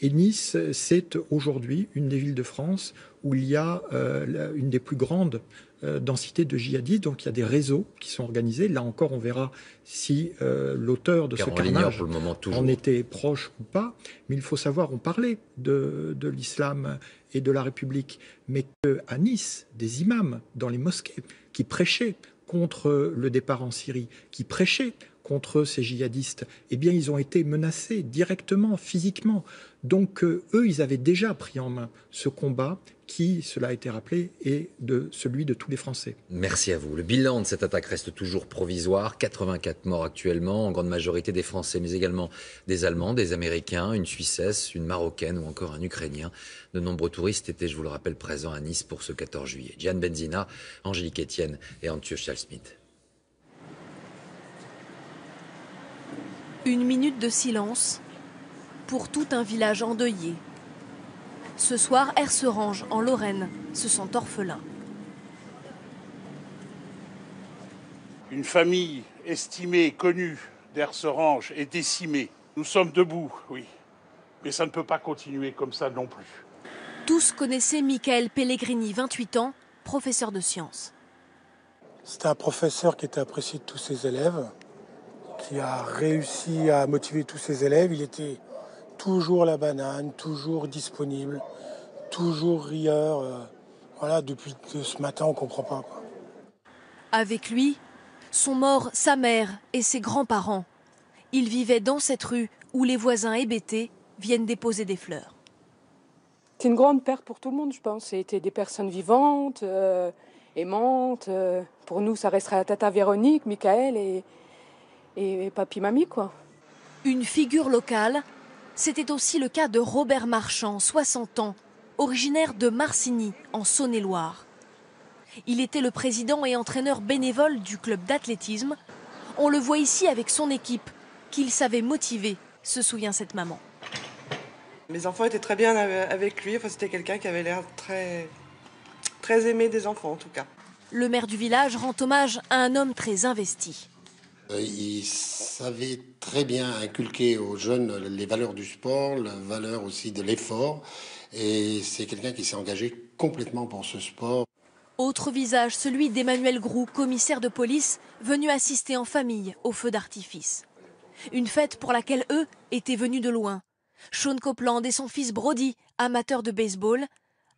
Et Nice, c'est aujourd'hui une des villes de France où il y a une des plus grandes densités de djihadistes. Donc il y a des réseaux qui sont organisés. Là encore, on verra si l'auteur de ce carnage en était proche ou pas. Mais il faut savoir, on parlait de l'islam et de la République, mais qu'à Nice, des imams dans les mosquées qui prêchaient contre le départ en Syrie, qui prêchaient contre ces djihadistes, eh bien, ils ont été menacés directement, physiquement. Donc, eux, ils avaient déjà pris en main ce combat qui, cela a été rappelé, est celui de tous les Français. Merci à vous. Le bilan de cette attaque reste toujours provisoire. 84 morts actuellement, en grande majorité des Français, mais également des Allemands, des Américains, une Suissesse, une Marocaine ou encore un Ukrainien. De nombreux touristes étaient, je vous le rappelle, présents à Nice pour ce 14 juillet. Diane Benzina, Angélique Etienne et Antje Schall-Smith. Une minute de silence pour tout un village endeuillé. Ce soir, Erserange, en Lorraine, se sent orphelin. Une famille estimée, connue d'Erserange est décimée. Nous sommes debout, oui. Mais ça ne peut pas continuer comme ça non plus. Tous connaissaient Michael Pellegrini, 28 ans, professeur de sciences. C'était un professeur qui était apprécié de tous ses élèves, qui a réussi à motiver tous ses élèves. Il était toujours la banane, toujours disponible, toujours rieur. Voilà, depuis ce matin, on ne comprend pas, quoi. Avec lui, sont morts sa mère et ses grands-parents. Il vivait dans cette rue où les voisins hébétés viennent déposer des fleurs. C'est une grande perte pour tout le monde, je pense. C'était des personnes vivantes, aimantes. Pour nous, ça restera Tata Véronique, Michael et papy-mamie, quoi. Une figure locale, c'était aussi le cas de Robert Marchand, 60 ans, originaire de Marcigny, en Saône-et-Loire. Il était le président et entraîneur bénévole du club d'athlétisme. On le voit ici avec son équipe, qu'il savait motiver, se souvient cette maman. Mes enfants étaient très bien avec lui, enfin, c'était quelqu'un qui avait l'air très, très aimé des enfants en tout cas. Le maire du village rend hommage à un homme très investi. Il savait très bien inculquer aux jeunes les valeurs du sport, la valeur aussi de l'effort. Et c'est quelqu'un qui s'est engagé complètement pour ce sport. Autre visage, celui d'Emmanuel Groux, commissaire de police, venu assister en famille au feu d'artifice. Une fête pour laquelle eux étaient venus de loin. Sean Copeland et son fils Brody, amateurs de baseball,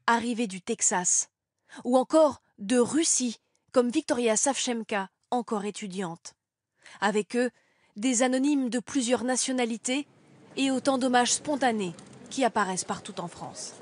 arrivés du Texas. Ou encore de Russie, comme Victoria Savchenka, encore étudiante. Avec eux, des anonymes de plusieurs nationalités et autant d'hommages spontanés qui apparaissent partout en France.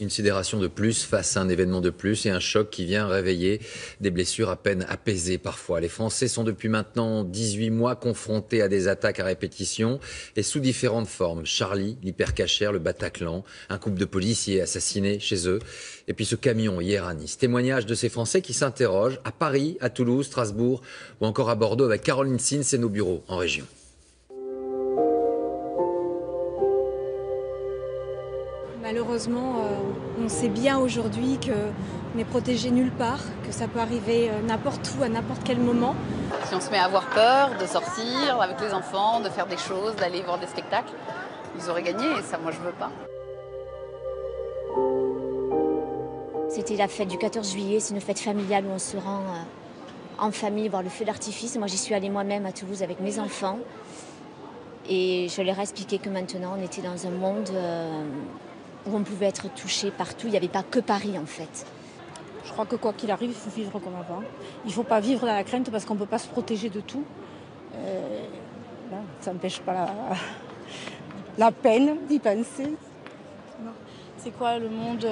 Une sidération de plus face à un événement de plus et un choc qui vient réveiller des blessures à peine apaisées parfois. Les Français sont depuis maintenant 18 mois confrontés à des attaques à répétition et sous différentes formes. Charlie, l'hypercachère, le Bataclan, un couple de policiers assassinés chez eux et puis ce camion hier à Nice. Témoignage de ces Français qui s'interrogent à Paris, à Toulouse, Strasbourg ou encore à Bordeaux avec Caroline Sins et nos bureaux en région. Malheureusement, on sait bien aujourd'hui qu'on n'est protégé nulle part, que ça peut arriver n'importe où, à n'importe quel moment. Si on se met à avoir peur de sortir avec les enfants, de faire des choses, d'aller voir des spectacles, ils auraient gagné et ça, moi, je veux pas. C'était la fête du 14 juillet, c'est une fête familiale où on se rend en famille voir le feu d'artifice. Moi, j'y suis allée moi-même à Toulouse avec mes enfants. Et je leur ai expliqué que maintenant, on était dans un monde où on pouvait être touché partout. Il n'y avait pas que Paris, en fait. Je crois que quoi qu'il arrive, il faut vivre comme avant. Il ne faut pas vivre dans la crainte parce qu'on ne peut pas se protéger de tout. Ça n'empêche pas la peine d'y penser. C'est quoi le monde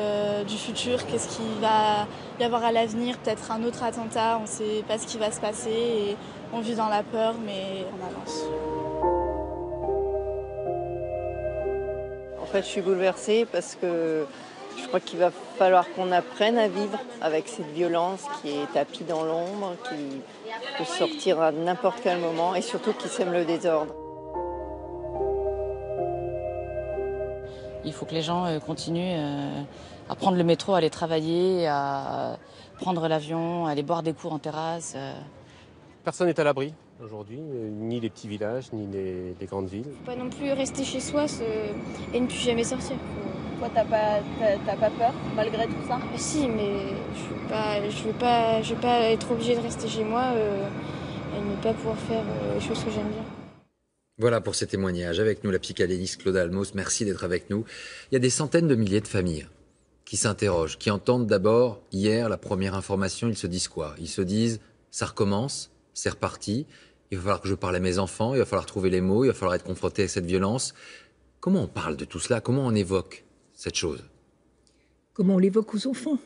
du futur? Qu'est-ce qu'il va y avoir à l'avenir? Peut-être un autre attentat, on ne sait pas ce qui va se passer et on vit dans la peur, mais on avance. En fait, je suis bouleversée parce que je crois qu'il va falloir qu'on apprenne à vivre avec cette violence qui est tapie dans l'ombre, qui peut sortir à n'importe quel moment et surtout qui sème le désordre. Il faut que les gens continuent à prendre le métro, à aller travailler, à prendre l'avion, à aller boire des coups en terrasse. Personne n'est à l'abri aujourd'hui, ni les petits villages, ni les grandes villes. Faut pas non plus rester chez soi et ne plus jamais sortir. Toi, t'as pas peur malgré tout ça? Si, mais je veux pas être obligée de rester chez moi et ne pas pouvoir faire les choses que j'aime bien. Voilà pour ces témoignages. Avec nous, la psychanalyste Claude Almos. Merci d'être avec nous. Il y a des centaines de milliers de familles qui s'interrogent, qui entendent d'abord, hier, la première information, ils se disent quoi? Ils se disent, ça recommence, c'est reparti, il va falloir que je parle à mes enfants, il va falloir trouver les mots, il va falloir être confronté à cette violence. Comment on parle de tout cela? Comment on évoque cette chose? Comment on l'évoque aux enfants,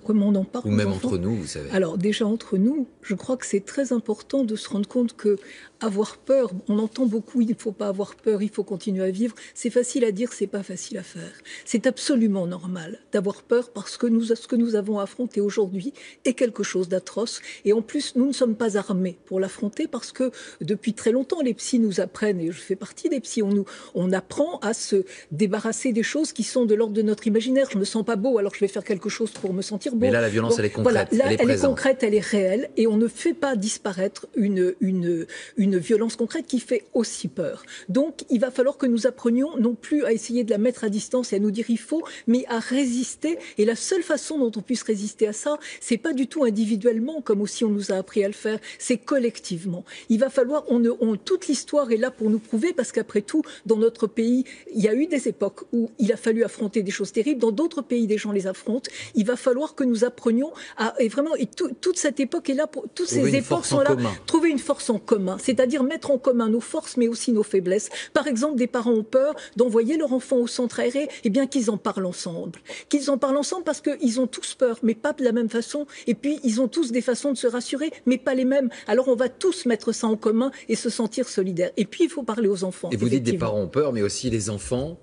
comment on en parle. Ou même entre nous, vous savez. Alors déjà entre nous, je crois que c'est très important de se rendre compte que avoir peur, on entend beaucoup, il ne faut pas avoir peur, il faut continuer à vivre. C'est facile à dire, c'est pas facile à faire. C'est absolument normal d'avoir peur parce que ce que nous avons affronté aujourd'hui est quelque chose d'atroce. Et en plus, nous ne sommes pas armés pour l'affronter parce que depuis très longtemps, les psys nous apprennent, et je fais partie des psys, on apprend à se débarrasser des choses qui sont de l'ordre de notre imaginaire. Je me sens pas beau, alors je vais faire quelque chose pour me sentir beau. Mais là, la violence, elle est concrète, voilà, là, elle est concrète, elle est réelle, et on ne fait pas disparaître une violence concrète qui fait aussi peur. Donc, il va falloir que nous apprenions non plus à essayer de la mettre à distance et à nous dire il faut, mais à résister. Et la seule façon dont on puisse résister à ça, c'est pas du tout individuellement, comme aussi on nous a appris à le faire, c'est collectivement. Il va falloir, toute l'histoire est là pour nous prouver, parce qu'après tout, dans notre pays, il y a eu des époques où il a fallu affronter des choses terribles. Dans d'autres pays, des gens les affrontent. Il va falloir que nous apprenions à, et vraiment, toute cette époque est là pour, toutes ces époques sont là, trouver une force en commun, c'est-à-dire mettre en commun nos forces, mais aussi nos faiblesses. Par exemple, des parents ont peur d'envoyer leur enfant au centre aéré, eh bien qu'ils en parlent ensemble. Qu'ils en parlent ensemble parce qu'ils ont tous peur, mais pas de la même façon. Et puis, ils ont tous des façons de se rassurer, mais pas les mêmes. Alors, on va tous mettre ça en commun et se sentir solidaires. Et puis, il faut parler aux enfants. Et vous dites des parents ont peur, mais aussi les enfants,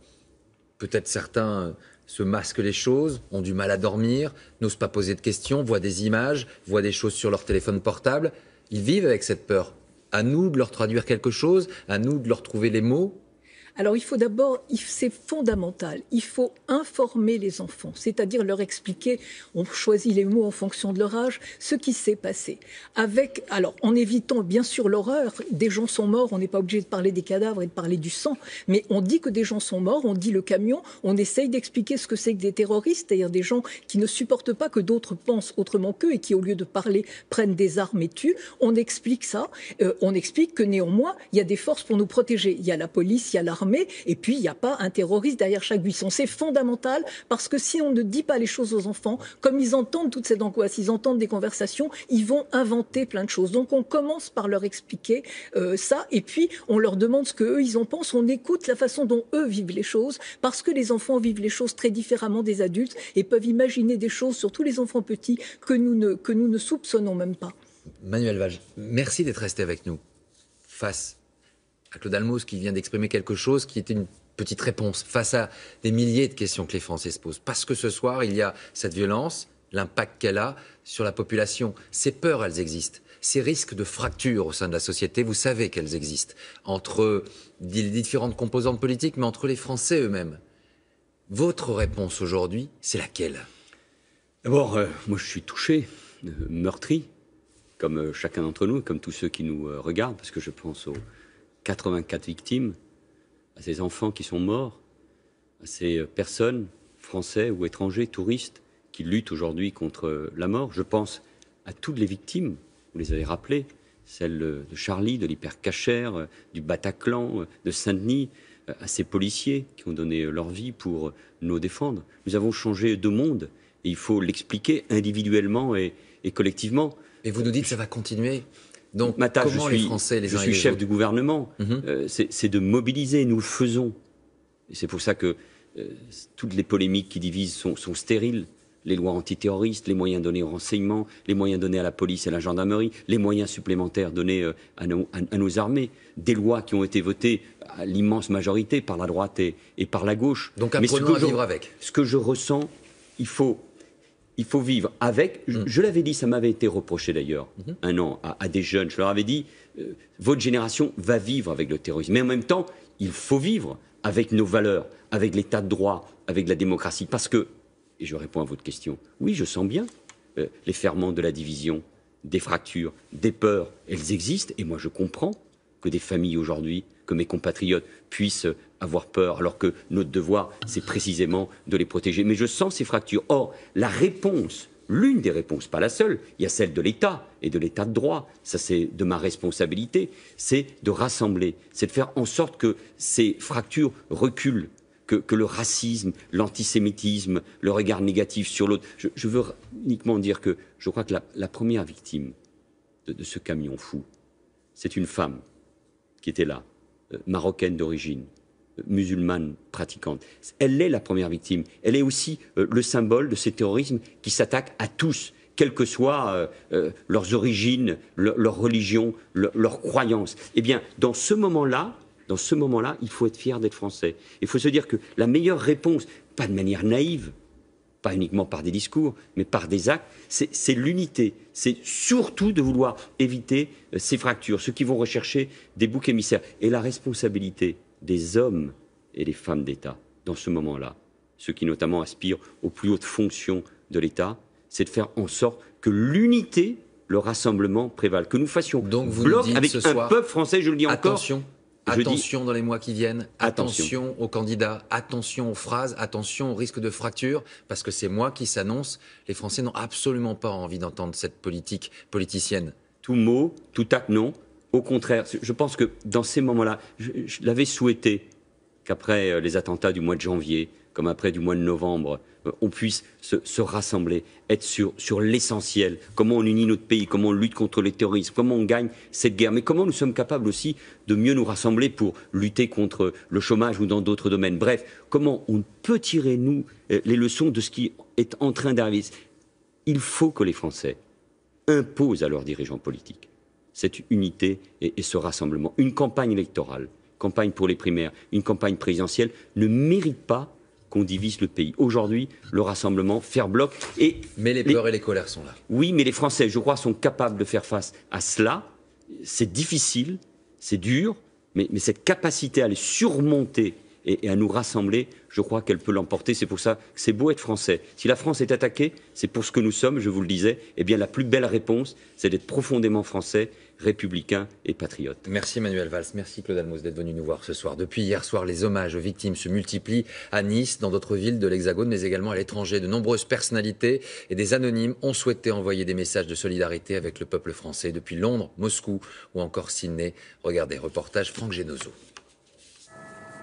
peut-être certains se masquent les choses, ont du mal à dormir, n'osent pas poser de questions, voient des images, voient des choses sur leur téléphone portable. Ils vivent avec cette peur. À nous de leur traduire quelque chose, à nous de leur trouver les mots. Alors il faut d'abord, c'est fondamental, il faut informer les enfants, c'est-à-dire leur expliquer, on choisit les mots en fonction de leur âge, ce qui s'est passé. Alors en évitant bien sûr l'horreur, des gens sont morts, on n'est pas obligé de parler des cadavres et de parler du sang, mais on dit que des gens sont morts, on dit le camion, on essaye d'expliquer ce que c'est que des terroristes, c'est-à-dire des gens qui ne supportent pas que d'autres pensent autrement qu'eux et qui au lieu de parler prennent des armes et tuent. On explique ça, on explique que néanmoins il y a des forces pour nous protéger, il y a la police, il y a l'armée, et puis il n'y a pas un terroriste derrière chaque buisson. C'est fondamental parce que si on ne dit pas les choses aux enfants, comme ils entendent toute cette angoisse, ils entendent des conversations, ils vont inventer plein de choses. Donc on commence par leur expliquer ça, et puis on leur demande ce qu'eux ils en pensent, on écoute la façon dont eux vivent les choses, parce que les enfants vivent les choses très différemment des adultes et peuvent imaginer des choses, surtout les enfants petits, que nous ne soupçonnons même pas. Manuel Valls, merci d'être resté avec nous face à Claude Almos qui vient d'exprimer quelque chose qui était une petite réponse face à des milliers de questions que les Français se posent. Parce que ce soir, il y a cette violence, l'impact qu'elle a sur la population. Ces peurs, elles existent. Ces risques de fracture au sein de la société, vous savez qu'elles existent. Entre les différentes composantes politiques, mais entre les Français eux-mêmes. Votre réponse aujourd'hui, c'est laquelle? D'abord, moi je suis touché, meurtri, comme chacun d'entre nous, comme tous ceux qui nous regardent, parce que je pense aux 84 victimes, à ces enfants qui sont morts, à ces personnes, français ou étrangers, touristes, qui luttent aujourd'hui contre la mort. Je pense à toutes les victimes, vous les avez rappelées, celles de Charlie, de l'Hypercacher, du Bataclan, de Saint-Denis, à ces policiers qui ont donné leur vie pour nous défendre. Nous avons changé de monde et il faut l'expliquer individuellement et collectivement. Et vous nous dites que ça va continuer. Donc, ma tâche, comment les Français, les uns et je suis les chef autres du gouvernement, c'est de mobiliser, nous le faisons. Et c'est pour ça que toutes les polémiques qui divisent sont stériles. Les lois antiterroristes, les moyens donnés au renseignement, les moyens donnés à la police et à la gendarmerie, les moyens supplémentaires donnés à nos armées, des lois qui ont été votées à l'immense majorité par la droite et par la gauche. Donc apprenons à vivre avec. Ce que je ressens, il faut vivre avec. Je l'avais dit, ça m'avait été reproché d'ailleurs, un an, à des jeunes. Je leur avais dit, votre génération va vivre avec le terrorisme. Mais en même temps, il faut vivre avec nos valeurs, avec l'état de droit, avec la démocratie. Parce que, et je réponds à votre question, oui, je sens bien les ferments de la division, des fractures, des peurs, elles existent. Et moi, je comprends que des familles aujourd'hui, que mes compatriotes puissent avoir peur, alors que notre devoir, c'est précisément de les protéger. Mais je sens ces fractures. Or, la réponse, l'une des réponses, pas la seule, il y a celle de l'État et de l'État de droit, ça c'est de ma responsabilité, c'est de rassembler, c'est de faire en sorte que ces fractures reculent, que le racisme, l'antisémitisme, le regard négatif sur l'autre. Je veux uniquement dire que je crois que la première victime de ce camion fou, c'est une femme qui était là, marocaine d'origine, musulmane pratiquante. Elle est la première victime. Elle est aussi le symbole de ce terrorisme qui s'attaque à tous, quelles que soient leurs origines, leur religion, leurs croyances. Eh bien, dans ce moment-là, il faut être fier d'être français. Il faut se dire que la meilleure réponse, pas de manière naïve, pas uniquement par des discours, mais par des actes, c'est l'unité. C'est surtout de vouloir éviter ces fractures, ceux qui vont rechercher des boucs émissaires. Et la responsabilité des hommes et des femmes d'État, dans ce moment-là, ceux qui notamment aspirent aux plus hautes fonctions de l'État, c'est de faire en sorte que l'unité, le rassemblement prévale, que nous fassions bloc avec un peuple français, je le dis encore. Attention dans les mois qui viennent, attention aux candidats, attention aux phrases, attention au risque de fracture, parce que ces mois qui s'annoncent, les Français n'ont absolument pas envie d'entendre cette politique politicienne. Tout mot, tout acte, non. Au contraire, je pense que dans ces moments-là, je l'avais souhaité qu'après les attentats du mois de janvier, comme après du mois de novembre, on puisse se rassembler, être sur l'essentiel, comment on unit notre pays, comment on lutte contre le terrorisme, comment on gagne cette guerre, mais comment nous sommes capables aussi de mieux nous rassembler pour lutter contre le chômage ou dans d'autres domaines. Bref, comment on peut tirer, nous, les leçons de ce qui est en train d'arriver. Il faut que les Français imposent à leurs dirigeants politiques cette unité et ce rassemblement. Une campagne électorale, campagne pour les primaires, une campagne présidentielle ne mérite pas qu'on divise le pays. Aujourd'hui, le rassemblement, faire bloc. Mais les peurs et les colères sont là. Oui, mais les Français, je crois, sont capables de faire face à cela. C'est difficile, c'est dur, Mais cette capacité à les surmonter et à nous rassembler, je crois qu'elle peut l'emporter. C'est pour ça que c'est beau être français. Si la France est attaquée, c'est pour ce que nous sommes, je vous le disais. Eh bien, la plus belle réponse, c'est d'être profondément français, républicain et patriote. Merci Emmanuel Valls, merci Claude Almos d'être venu nous voir ce soir. Depuis hier soir, les hommages aux victimes se multiplient à Nice, dans d'autres villes de l'Hexagone, mais également à l'étranger. De nombreuses personnalités et des anonymes ont souhaité envoyer des messages de solidarité avec le peuple français. Depuis Londres, Moscou ou encore Sydney. Regardez, reportage Franck Genozo.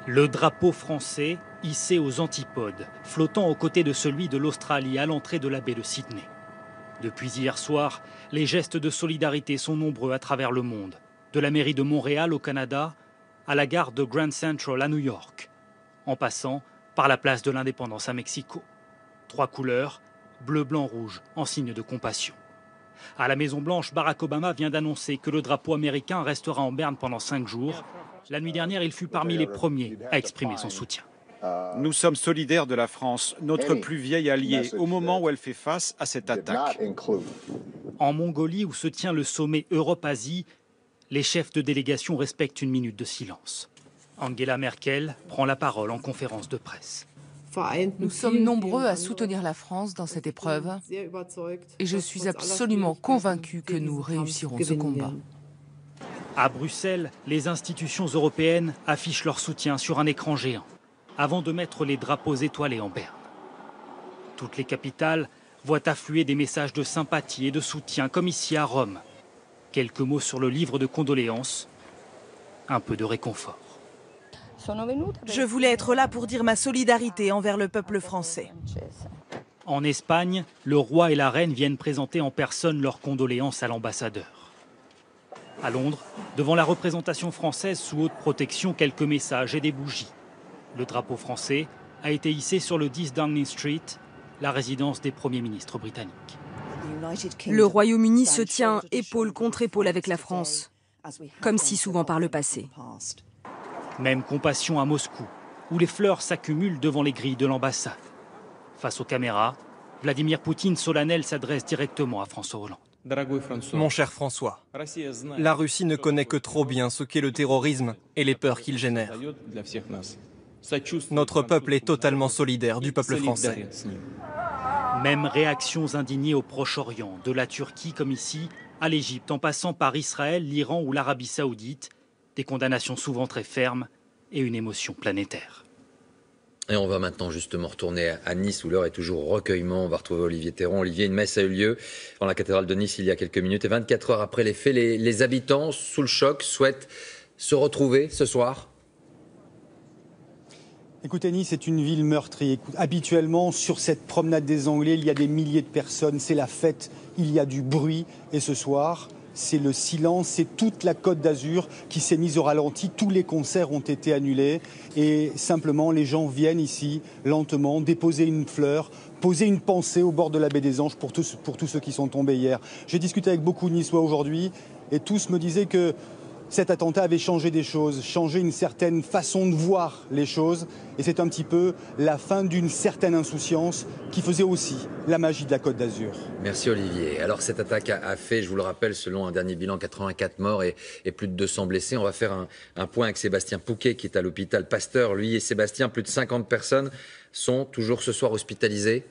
Le drapeau français hissé aux antipodes, flottant aux côtés de celui de l'Australie à l'entrée de la baie de Sydney. Depuis hier soir, les gestes de solidarité sont nombreux à travers le monde. De la mairie de Montréal au Canada à la gare de Grand Central à New York, en passant par la place de l'Indépendance à Mexico. 3 couleurs, bleu, blanc, rouge, en signe de compassion. À la Maison-Blanche, Barack Obama vient d'annoncer que le drapeau américain restera en berne pendant 5 jours. La nuit dernière, il fut parmi les premiers à exprimer son soutien. Nous sommes solidaires de la France, notre plus vieille alliée, au moment où elle fait face à cette attaque. En Mongolie, où se tient le sommet Europe-Asie, les chefs de délégation respectent une minute de silence. Angela Merkel prend la parole en conférence de presse. Nous sommes nombreux à soutenir la France dans cette épreuve et je suis absolument convaincue que nous réussirons ce combat. À Bruxelles, les institutions européennes affichent leur soutien sur un écran géant, avant de mettre les drapeaux étoilés en berne. Toutes les capitales voient affluer des messages de sympathie et de soutien, comme ici à Rome. Quelques mots sur le livre de condoléances, un peu de réconfort. Je voulais être là pour dire ma solidarité envers le peuple français. En Espagne, le roi et la reine viennent présenter en personne leurs condoléances à l'ambassadeur. À Londres, devant la représentation française sous haute protection, quelques messages et des bougies. Le drapeau français a été hissé sur le 10 Downing Street, la résidence des premiers ministres britanniques. Le Royaume-Uni se tient épaule contre épaule avec la France, comme si souvent par le passé. Même compassion à Moscou, où les fleurs s'accumulent devant les grilles de l'ambassade. Face aux caméras, Vladimir Poutine solennel s'adresse directement à François Hollande. Mon cher François, la Russie ne connaît que trop bien ce qu'est le terrorisme et les peurs qu'il génère. Notre peuple est totalement solidaire du peuple français. Même réactions indignées au Proche-Orient, de la Turquie comme ici, à l'Égypte, en passant par Israël, l'Iran ou l'Arabie Saoudite. Des condamnations souvent très fermes et une émotion planétaire. Et on va maintenant justement retourner à Nice où l'heure est toujours au recueillement. On va retrouver Olivier Théron. Olivier, une messe a eu lieu dans la cathédrale de Nice il y a quelques minutes. Et 24 heures après les faits, les habitants, sous le choc, souhaitent se retrouver ce soir. Écoutez, Nice est une ville meurtrie. Habituellement, sur cette promenade des Anglais, il y a des milliers de personnes. C'est la fête, il y a du bruit. Et ce soir, c'est le silence, c'est toute la Côte d'Azur qui s'est mise au ralenti. Tous les concerts ont été annulés et simplement les gens viennent ici lentement déposer une fleur, poser une pensée au bord de la baie des Anges pour tous ceux qui sont tombés hier. J'ai discuté avec beaucoup de Niçois aujourd'hui et tous me disaient que cet attentat avait changé des choses, changé une certaine façon de voir les choses. Et c'est un petit peu la fin d'une certaine insouciance qui faisait aussi la magie de la Côte d'Azur. Merci Olivier. Alors cette attaque a fait, je vous le rappelle, selon un dernier bilan, 84 morts et plus de 200 blessés. On va faire un point avec Sébastien Pouquet qui est à l'hôpital Pasteur. Lui et Sébastien, plus de 50 personnes sont toujours ce soir hospitalisées.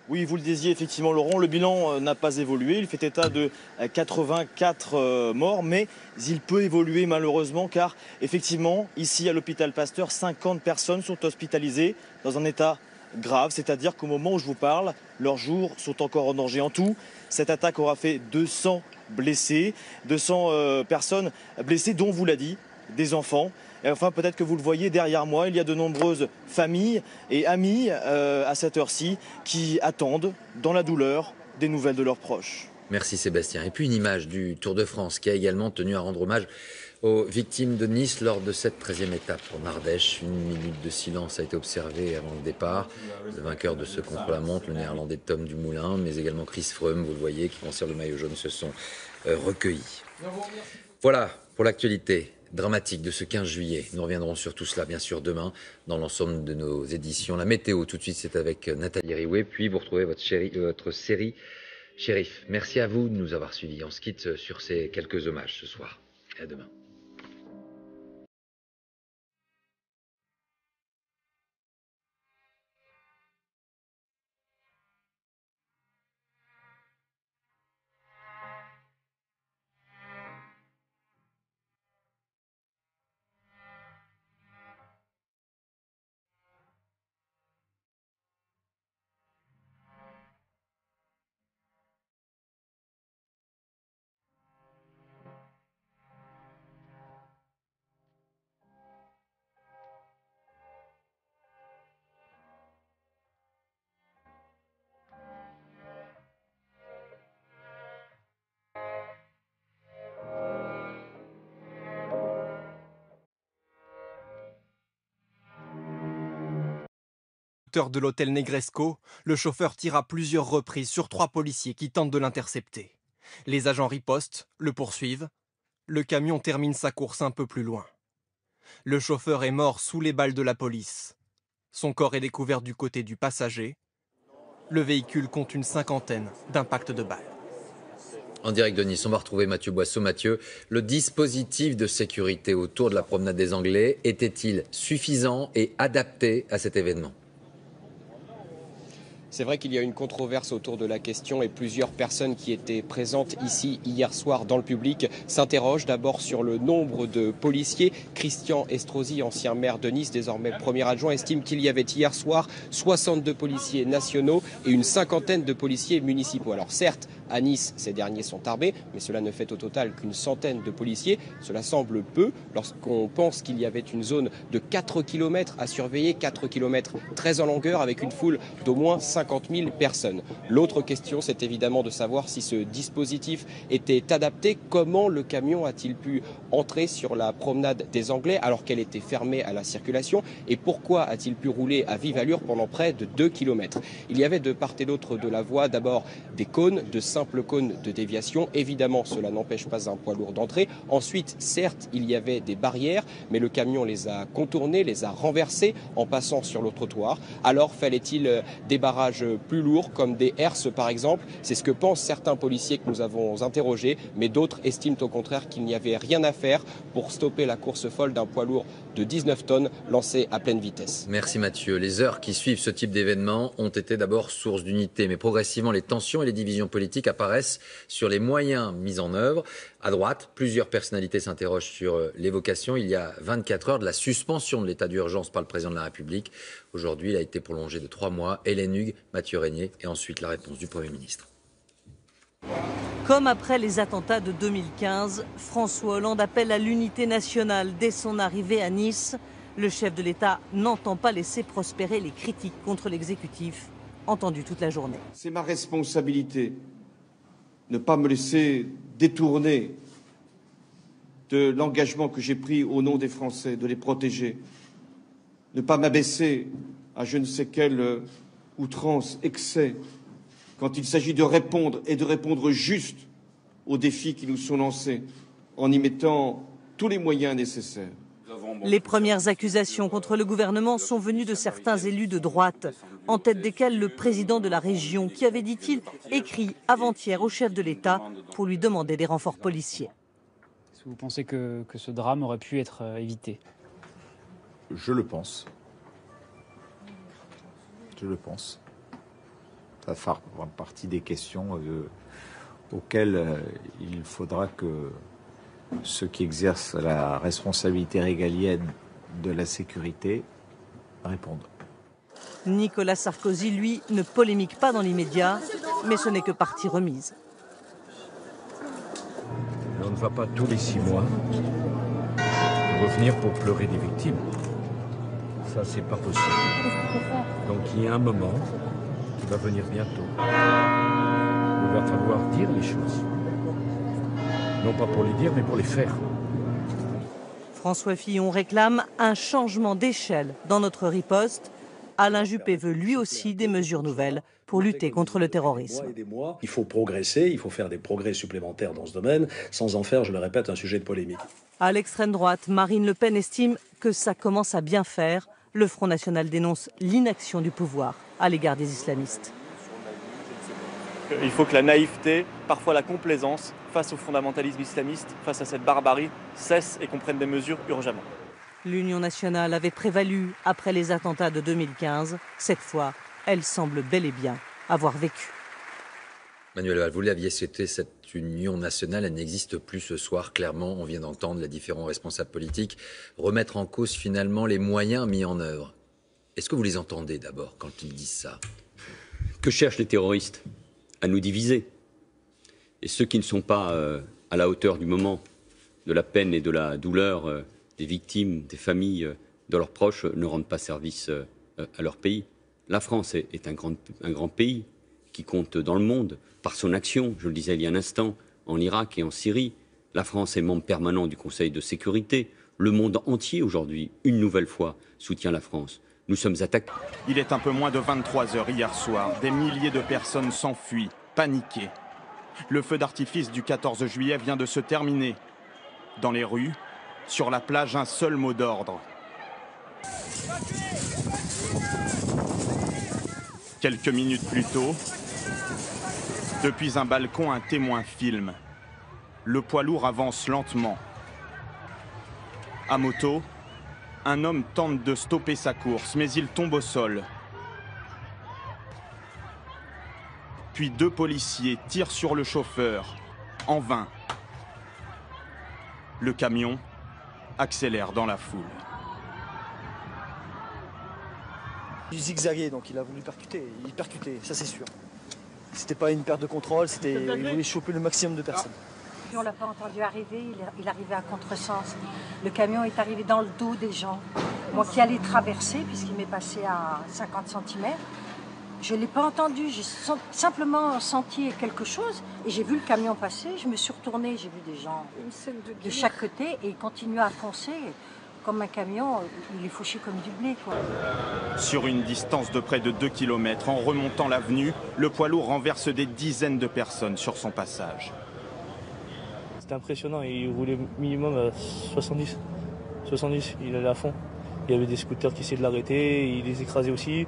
Oui, vous le disiez effectivement Laurent, le bilan n'a pas évolué, il fait état de 84 morts, mais il peut évoluer malheureusement car effectivement ici à l'hôpital Pasteur, 50 personnes sont hospitalisées dans un état grave, c'est-à-dire qu'au moment où je vous parle, leurs jours sont encore en danger. En tout, cette attaque aura fait 200 blessés, 200 personnes blessées dont, vous l'a dit, des enfants. Et enfin, peut-être que vous le voyez derrière moi, il y a de nombreuses familles et amis à cette heure-ci qui attendent, dans la douleur, des nouvelles de leurs proches. Merci Sébastien. Et puis une image du Tour de France qui a également tenu à rendre hommage aux victimes de Nice lors de cette 13e étape en Ardèche. Une minute de silence a été observée avant le départ. Le vainqueur de ce contre-la-montre, le néerlandais Tom Dumoulin, mais également Chris Froome, vous le voyez, qui conserve le maillot jaune, se sont recueillis. Voilà pour l'actualité dramatique de ce 15 juillet. Nous reviendrons sur tout cela, bien sûr, demain, dans l'ensemble de nos éditions. La météo, tout de suite, c'est avec Nathalie Riouet. Puis, vous retrouvez votre série Shérif. Merci à vous de nous avoir suivis. On se quitte sur ces quelques hommages ce soir. Et à demain. hauteur de l'hôtel Negresco, le chauffeur tire à plusieurs reprises sur 3 policiers qui tentent de l'intercepter. Les agents ripostent, le poursuivent. Le camion termine sa course un peu plus loin. Le chauffeur est mort sous les balles de la police. Son corps est découvert du côté du passager. Le véhicule compte une 50aine d'impacts de balles. En direct de Nice, on va retrouver Mathieu Boisseau. Mathieu, le dispositif de sécurité autour de la promenade des Anglais était-il suffisant et adapté à cet événement ? C'est vrai qu'il y a une controverse autour de la question et plusieurs personnes qui étaient présentes ici hier soir dans le public s'interrogent d'abord sur le nombre de policiers. Christian Estrosi, ancien maire de Nice, désormais premier adjoint, estime qu'il y avait hier soir 62 policiers nationaux et une 50aine de policiers municipaux. Alors certes, à Nice, ces derniers sont armés, mais cela ne fait au total qu'une centaine de policiers. Cela semble peu lorsqu'on pense qu'il y avait une zone de 4 km à surveiller, 4 km très en longueur avec une foule d'au moins 50 000 personnes. L'autre question, c'est évidemment de savoir si ce dispositif était adapté. Comment le camion a-t-il pu entrer sur la promenade des Anglais alors qu'elle était fermée à la circulation? Et pourquoi a-t-il pu rouler à vive allure pendant près de 2 km? Il y avait de part et d'autre de la voie d'abord des cônes, de simples cônes de déviation. Évidemment, cela n'empêche pas un poids lourd d'entrer. Ensuite, certes, il y avait des barrières, mais le camion les a contournées, les a renversées en passant sur le trottoir. Alors, fallait-il des barrages plus lourds, comme des herses par exemple? C'est ce que pensent certains policiers que nous avons interrogés, mais d'autres estiment au contraire qu'il n'y avait rien à faire pour stopper la course folle d'un poids lourd de 19 tonnes lancé à pleine vitesse. Merci Mathieu. Les heures qui suivent ce type d'événement ont été d'abord source d'unité, mais progressivement les tensions et les divisions politiques apparaissent sur les moyens mis en œuvre. À droite, plusieurs personnalités s'interrogent sur l'évocation, il y a 24 heures, de la suspension de l'état d'urgence par le président de la République. Aujourd'hui, il a été prolongé de 3 mois. Hélène Hugues, Mathieu Régnier et ensuite la réponse du Premier ministre. Comme après les attentats de 2015, François Hollande appelle à l'unité nationale dès son arrivée à Nice. Le chef de l'État n'entend pas laisser prospérer les critiques contre l'exécutif, entendues toute la journée. C'est ma responsabilité, ne pas me laisser détourner de l'engagement que j'ai pris au nom des Français, de les protéger, ne pas m'abaisser à je ne sais quelle outrance, excès, quand il s'agit de répondre et de répondre juste aux défis qui nous sont lancés, en y mettant tous les moyens nécessaires. Les premières accusations contre le gouvernement sont venues de certains élus de droite, en tête desquels le président de la région, qui avait, dit-il, écrit avant-hier au chef de l'État pour lui demander des renforts policiers. Est-ce que vous pensez que ce drame aurait pu être évité? Je le pense. Je le pense. Ça fera partie des questions auxquelles il faudra que ceux qui exercent la responsabilité régalienne de la sécurité répondent. Nicolas Sarkozy, lui, ne polémique pas dans l'immédiat, mais ce n'est que partie remise. On ne va pas tous les 6 mois revenir pour pleurer des victimes. Ça, c'est pas possible. Donc il y a un moment qui va venir bientôt. Il va falloir dire les choses. Non pas pour les dire, mais pour les faire. François Fillon réclame un changement d'échelle dans notre riposte. Alain Juppé veut lui aussi des mesures nouvelles pour lutter contre le terrorisme. Il faut progresser, il faut faire des progrès supplémentaires dans ce domaine, sans en faire, je le répète, un sujet de polémique. À l'extrême droite, Marine Le Pen estime que ça commence à bien faire. Le Front National dénonce l'inaction du pouvoir à l'égard des islamistes. Il faut que la naïveté, parfois la complaisance, face au fondamentalisme islamiste, face à cette barbarie, cesse et qu'on prenne des mesures urgemment. L'Union nationale avait prévalu après les attentats de 2015. Cette fois, elle semble bel et bien avoir vécu. Manuel Valls, vous l'aviez cité, cette union nationale, elle n'existe plus ce soir. Clairement, on vient d'entendre les différents responsables politiques remettre en cause finalement les moyens mis en œuvre. Est-ce que vous les entendez d'abord quand ils disent ça? Que cherchent les terroristes? À nous diviser. Et ceux qui ne sont pas à la hauteur du moment, de la peine et de la douleur des victimes, des familles, de leurs proches, ne rendent pas service à leur pays. La France est un grand pays qui compte dans le monde par son action, je le disais il y a un instant, en Irak et en Syrie. La France est membre permanent du Conseil de sécurité. Le monde entier aujourd'hui, une nouvelle fois, soutient la France. nous sommes attaqués. Il est un peu moins de 23 h hier soir. Des milliers de personnes s'enfuient, paniquées. Le feu d'artifice du 14 juillet vient de se terminer. Dans les rues, sur la plage, un seul mot d'ordre. Quelques minutes plus tôt, depuis un balcon, un témoin filme. Le poids lourd avance lentement. À moto, un homme tente de stopper sa course, mais il tombe au sol. Puis 2 policiers tirent sur le chauffeur, en vain. Le camion accélère dans la foule. Il zigzaguait, donc il a voulu percuter. Il percutait, ça c'est sûr. C'était pas une perte de contrôle, il voulait choper le maximum de personnes. On l'a pas entendu arriver, il arrivait à contresens. Le camion est arrivé dans le dos des gens. Moi qui allais traverser, puisqu'il m'est passé à 50 cm, je ne l'ai pas entendu, j'ai simplement senti quelque chose et j'ai vu le camion passer, je me suis retournée, j'ai vu des gens de chaque côté et il continuait à foncer. Comme un camion, il est fauché comme du blé, quoi. Sur une distance de près de 2 km, en remontant l'avenue, le poids lourd renverse des dizaines de personnes sur son passage. C'était impressionnant, il roulait minimum à 70, il allait à fond. Il y avait des scooters qui essayaient de l'arrêter, il les écrasait aussi.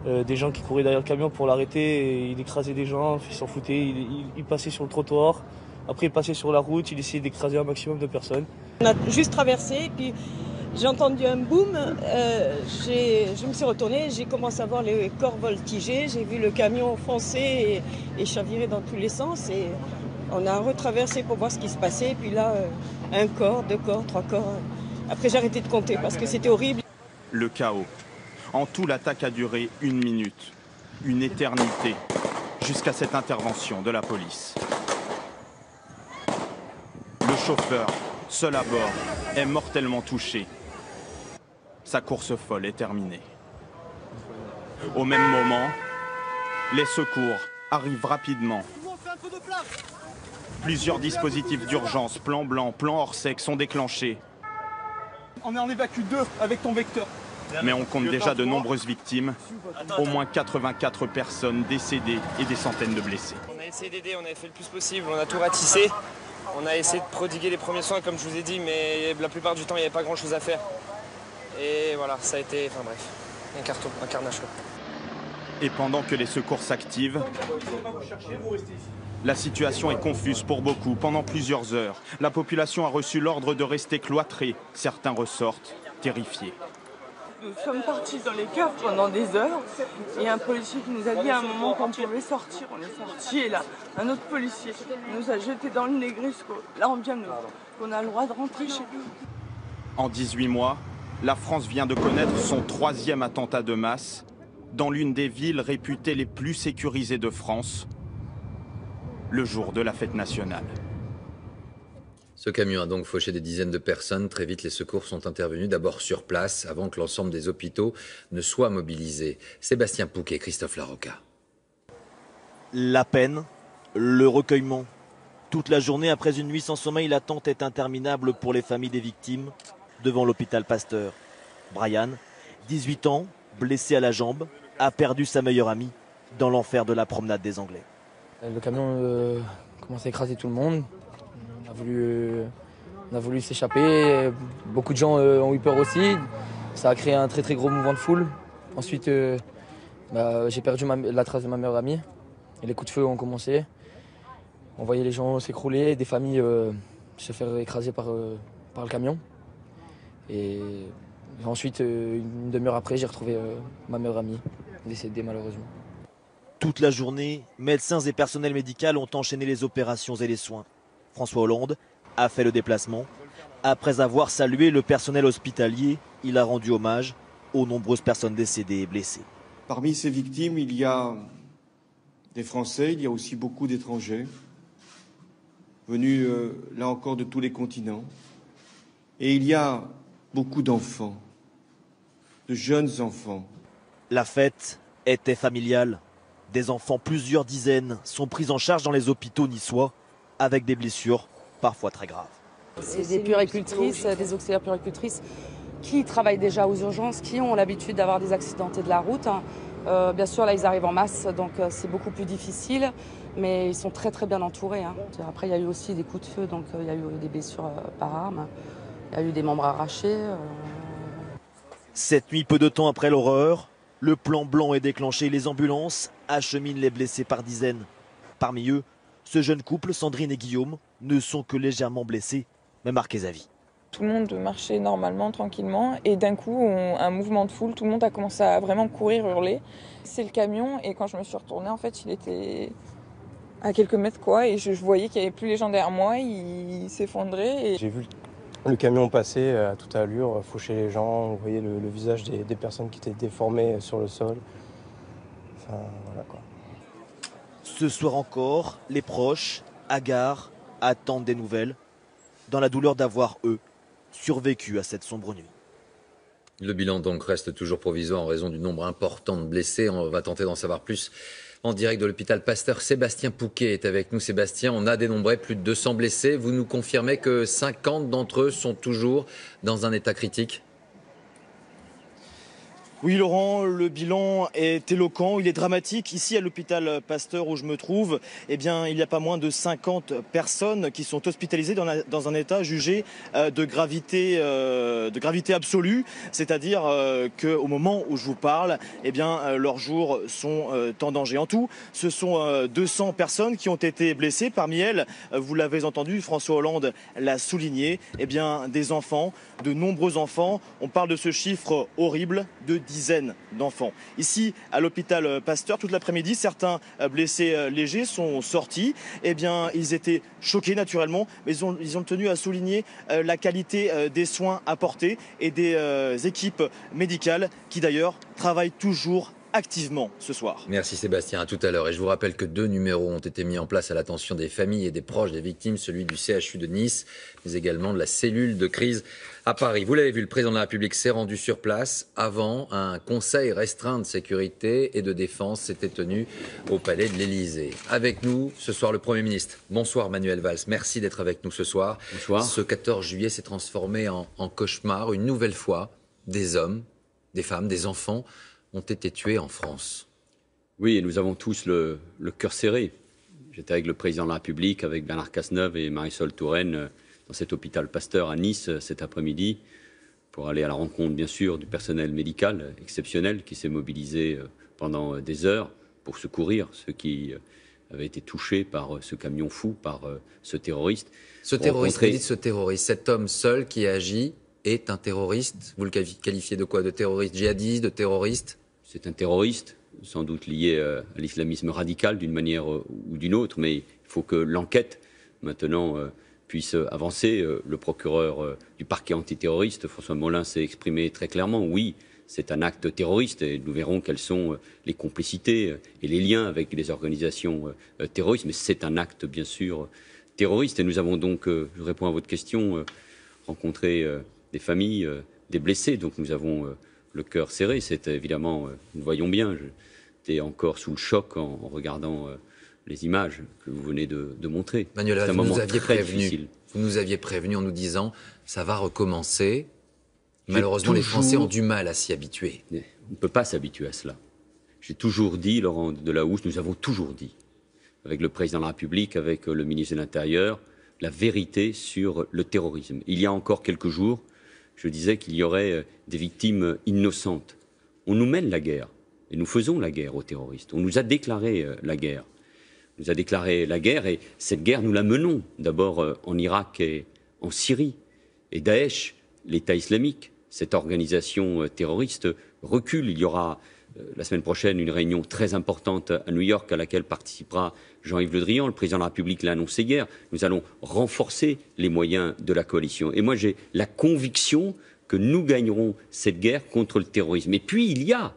Des gens qui couraient derrière le camion pour l'arrêter, il écrasait des gens, il s'en foutait, il passait sur le trottoir. Après il passait sur la route, il essayait d'écraser un maximum de personnes. On a juste traversé, puis j'ai entendu un boom, je me suis retournée, j'ai commencé à voir les corps voltiger, j'ai vu le camion foncer et chavirer dans tous les sens. Et on a retraversé pour voir ce qui se passait, et puis là, 1 corps, 2 corps, 3 corps. Après j'ai arrêté de compter parce que c'était horrible. Le chaos. En tout, l'attaque a duré 1 minute, une éternité, jusqu'à cette intervention de la police. Le chauffeur, seul à bord, est mortellement touché. Sa course folle est terminée. Au même moment, les secours arrivent rapidement. Plusieurs dispositifs d'urgence, plan blanc, plan hors sec, sont déclenchés. On en évacue 2 avec ton vecteur. Mais on compte déjà de nombreuses victimes, au moins 84 personnes décédées et des centaines de blessés. On a essayé d'aider, on avait fait le plus possible, on a tout ratissé. On a essayé de prodiguer les premiers soins, comme je vous ai dit, mais la plupart du temps, il n'y avait pas grand-chose à faire. Et voilà, ça a été, enfin bref, un carnage. Et pendant que les secours s'activent, la situation est confuse pour beaucoup. Pendant plusieurs heures, la population a reçu l'ordre de rester cloîtrée. Certains ressortent terrifiés. Nous sommes partis dans les caves pendant des heures. Il y a un policier qui nous a dit à un moment qu'on pouvait sortir. On est sortis et là, un autre policier nous a jetés dans le Negresco. Là, on vient qu'on a le droit de rentrer chez nous. En 18 mois, la France vient de connaître son 3e attentat de masse dans l'une des villes réputées les plus sécurisées de France, le jour de la fête nationale. Ce camion a donc fauché des dizaines de personnes. Très vite, les secours sont intervenus, d'abord sur place, avant que l'ensemble des hôpitaux ne soient mobilisés. Sébastien Pouquet, Christophe Larocca. La peine, le recueillement. Toute la journée, après une nuit sans sommeil, l'attente est interminable pour les familles des victimes devant l'hôpital Pasteur. Brian, 18 ans, blessé à la jambe, a perdu sa meilleure amie dans l'enfer de la promenade des Anglais. Le camion commence à écraser tout le monde. On a voulu s'échapper. Beaucoup de gens ont eu peur aussi. Ça a créé un très très gros mouvement de foule. Ensuite, j'ai perdu la trace de ma meilleure amie. Et les coups de feu ont commencé. On voyait les gens s'écrouler, des familles se faire écraser par le camion. Et ensuite, une demi-heure après, j'ai retrouvé ma meilleure amie, décédée malheureusement. Toute la journée, médecins et personnel médical ont enchaîné les opérations et les soins. François Hollande a fait le déplacement. Après avoir salué le personnel hospitalier, il a rendu hommage aux nombreuses personnes décédées et blessées. Parmi ces victimes, il y a des Français, il y a aussi beaucoup d'étrangers, venus là encore de tous les continents. Et il y a beaucoup d'enfants, de jeunes enfants. La fête était familiale. Des enfants, plusieurs dizaines, sont pris en charge dans les hôpitaux niçois avec des blessures parfois très graves. C'est des puéricultrices, des auxiliaires puéricultrices qui travaillent déjà aux urgences, qui ont l'habitude d'avoir des accidentés de la route. Bien sûr, là, ils arrivent en masse, donc c'est beaucoup plus difficile, mais ils sont très très bien entourés. Après, il y a eu aussi des coups de feu, donc il y a eu des blessures par arme, il y a eu des membres arrachés. Cette nuit, peu de temps après l'horreur, le plan blanc est déclenché. Les ambulances acheminent les blessés par dizaines. Parmi eux, ce jeune couple, Sandrine et Guillaume, ne sont que légèrement blessés, mais marqués à vie. Tout le monde marchait normalement, tranquillement, et d'un coup, un mouvement de foule, tout le monde a commencé à vraiment courir, hurler. C'est le camion, et quand je me suis retournée, en fait, il était à quelques mètres, quoi, et je voyais qu'il n'y avait plus les gens derrière moi, il s'effondrait. Et... J'ai vu le camion passer à toute allure, faucher les gens, vous voyez le visage des personnes qui étaient déformées sur le sol. Enfin, voilà quoi. Ce soir encore, les proches, hagards, attendent des nouvelles, dans la douleur d'avoir, eux, survécu à cette sombre nuit. Le bilan donc reste toujours provisoire en raison du nombre important de blessés. On va tenter d'en savoir plus en direct de l'hôpital Pasteur. Sébastien Pouquet est avec nous. Sébastien, on a dénombré plus de 200 blessés. Vous nous confirmez que 50 d'entre eux sont toujours dans un état critique ? Oui Laurent, le bilan est éloquent, il est dramatique. Ici à l'hôpital Pasteur où je me trouve, eh bien, il y a pas moins de 50 personnes qui sont hospitalisées dans un état jugé de gravité absolue. C'est-à-dire qu'au moment où je vous parle, eh bien, leurs jours sont en danger. En tout, ce sont 200 personnes qui ont été blessées. Parmi elles, vous l'avez entendu, François Hollande l'a souligné, eh bien, des enfants, de nombreux enfants. On parle de ce chiffre horrible de dizaines d'enfants. Ici, à l'hôpital Pasteur, toute l'après-midi, certains blessés légers sont sortis. Eh bien, ils étaient choqués naturellement, mais ils ont tenu à souligner la qualité des soins apportés et des équipes médicales qui d'ailleurs travaillent toujours activement ce soir. Merci Sébastien, à tout à l'heure. Et je vous rappelle que 2 numéros ont été mis en place à l'attention des familles et des proches des victimes, celui du CHU de Nice, mais également de la cellule de crise à Paris. Vous l'avez vu, le président de la République s'est rendu sur place avant un conseil restreint de sécurité et de défense s'était tenu au palais de l'Élysée. Avec nous ce soir le Premier ministre. Bonsoir Manuel Valls, merci d'être avec nous ce soir. Bonsoir. Ce 14 juillet s'est transformé en cauchemar. Une nouvelle fois, des hommes, des femmes, des enfants ont été tués en France. Oui, et nous avons tous le cœur serré. J'étais avec le président de la République, avec Bernard Cazeneuve et Marisol Touraine dans cet hôpital Pasteur à Nice cet après-midi pour aller à la rencontre, bien sûr, du personnel médical exceptionnel qui s'est mobilisé pendant des heures pour secourir ceux qui avaient été touchés par ce camion fou, par ce terroriste. Ce terroriste, vous dites ce terroriste, cet homme seul qui agit est un terroriste. Vous le qualifiez de quoi? De terroriste djihadiste, de terroriste? C'est un terroriste, sans doute lié à l'islamisme radical d'une manière ou d'une autre, mais il faut que l'enquête maintenant puisse avancer. Le procureur du parquet antiterroriste, François Molins, s'est exprimé très clairement. Oui, c'est un acte terroriste et nous verrons quelles sont les complicités et les liens avec les organisations terroristes, mais c'est un acte bien sûr terroriste. Et nous avons donc, je réponds à votre question, rencontré des familles, des blessés, donc nous avons le cœur serré. C'est évidemment, nous voyons bien, j'étais encore sous le choc en regardant les images que vous venez de montrer. Manuel, vous nous aviez prévenu en nous disant ça va recommencer. Malheureusement, les Français ont du mal à s'y habituer. On ne peut pas s'habituer à cela. J'ai toujours dit, Laurent Delahousse, nous avons toujours dit, avec le président de la République, avec le ministre de l'Intérieur, la vérité sur le terrorisme. Il y a encore quelques jours, je disais qu'il y aurait des victimes innocentes. On nous mène la guerre, et nous faisons la guerre aux terroristes. On nous a déclaré la guerre. On nous a déclaré la guerre, et cette guerre, nous la menons d'abord en Irak et en Syrie. Et Daesh, l'État islamique, cette organisation terroriste, recule. Il y aura la semaine prochaine une réunion très importante à New York à laquelle participera Jean-Yves Le Drian. Le président de la République l'a annoncé hier. Nous allons renforcer les moyens de la coalition. Et moi, j'ai la conviction que nous gagnerons cette guerre contre le terrorisme. Et puis, il y a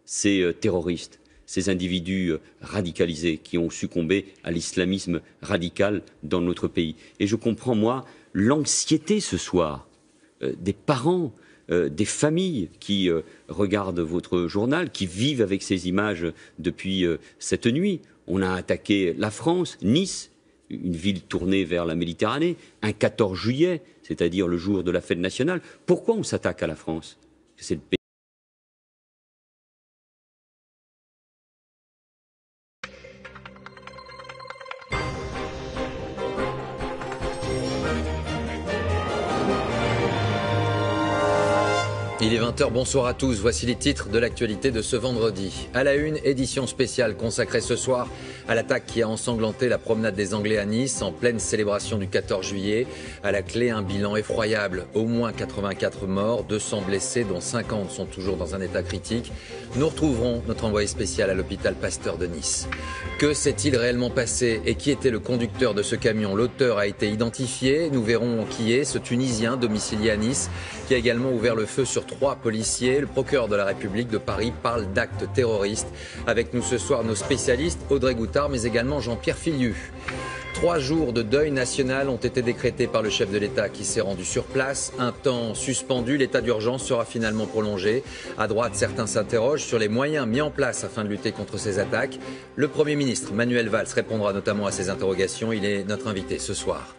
ces terroristes, ces individus radicalisés qui ont succombé à l'islamisme radical dans notre pays. Et je comprends, moi, l'anxiété ce soir des parents, des familles qui regardent votre journal, qui vivent avec ces images depuis cette nuit. On a attaqué la France, Nice, une ville tournée vers la Méditerranée, un 14 juillet, c'est-à-dire le jour de la fête nationale. Pourquoi on s'attaque à la France? C'est le pays. Il est 20h, bonsoir à tous. Voici les titres de l'actualité de ce vendredi. À la une, édition spéciale consacrée ce soir à l'attaque qui a ensanglanté la promenade des Anglais à Nice en pleine célébration du 14 juillet. À la clé, un bilan effroyable. Au moins 84 morts, 200 blessés, dont 50 sont toujours dans un état critique. Nous retrouverons notre envoyé spécial à l'hôpital Pasteur de Nice. Que s'est-il réellement passé et qui était le conducteur de ce camion? L'auteur a été identifié. Nous verrons qui est ce Tunisien domicilié à Nice qui a également ouvert le feu sur 3 policiers. Le procureur de la République de Paris parle d'actes terroristes. Avec nous ce soir nos spécialistes, Audrey Goutard, mais également Jean-Pierre Filiu. 3 jours de deuil national ont été décrétés par le chef de l'État qui s'est rendu sur place. Un temps suspendu, l'état d'urgence sera finalement prolongé. À droite, certains s'interrogent sur les moyens mis en place afin de lutter contre ces attaques. Le Premier ministre Manuel Valls répondra notamment à ces interrogations. Il est notre invité ce soir.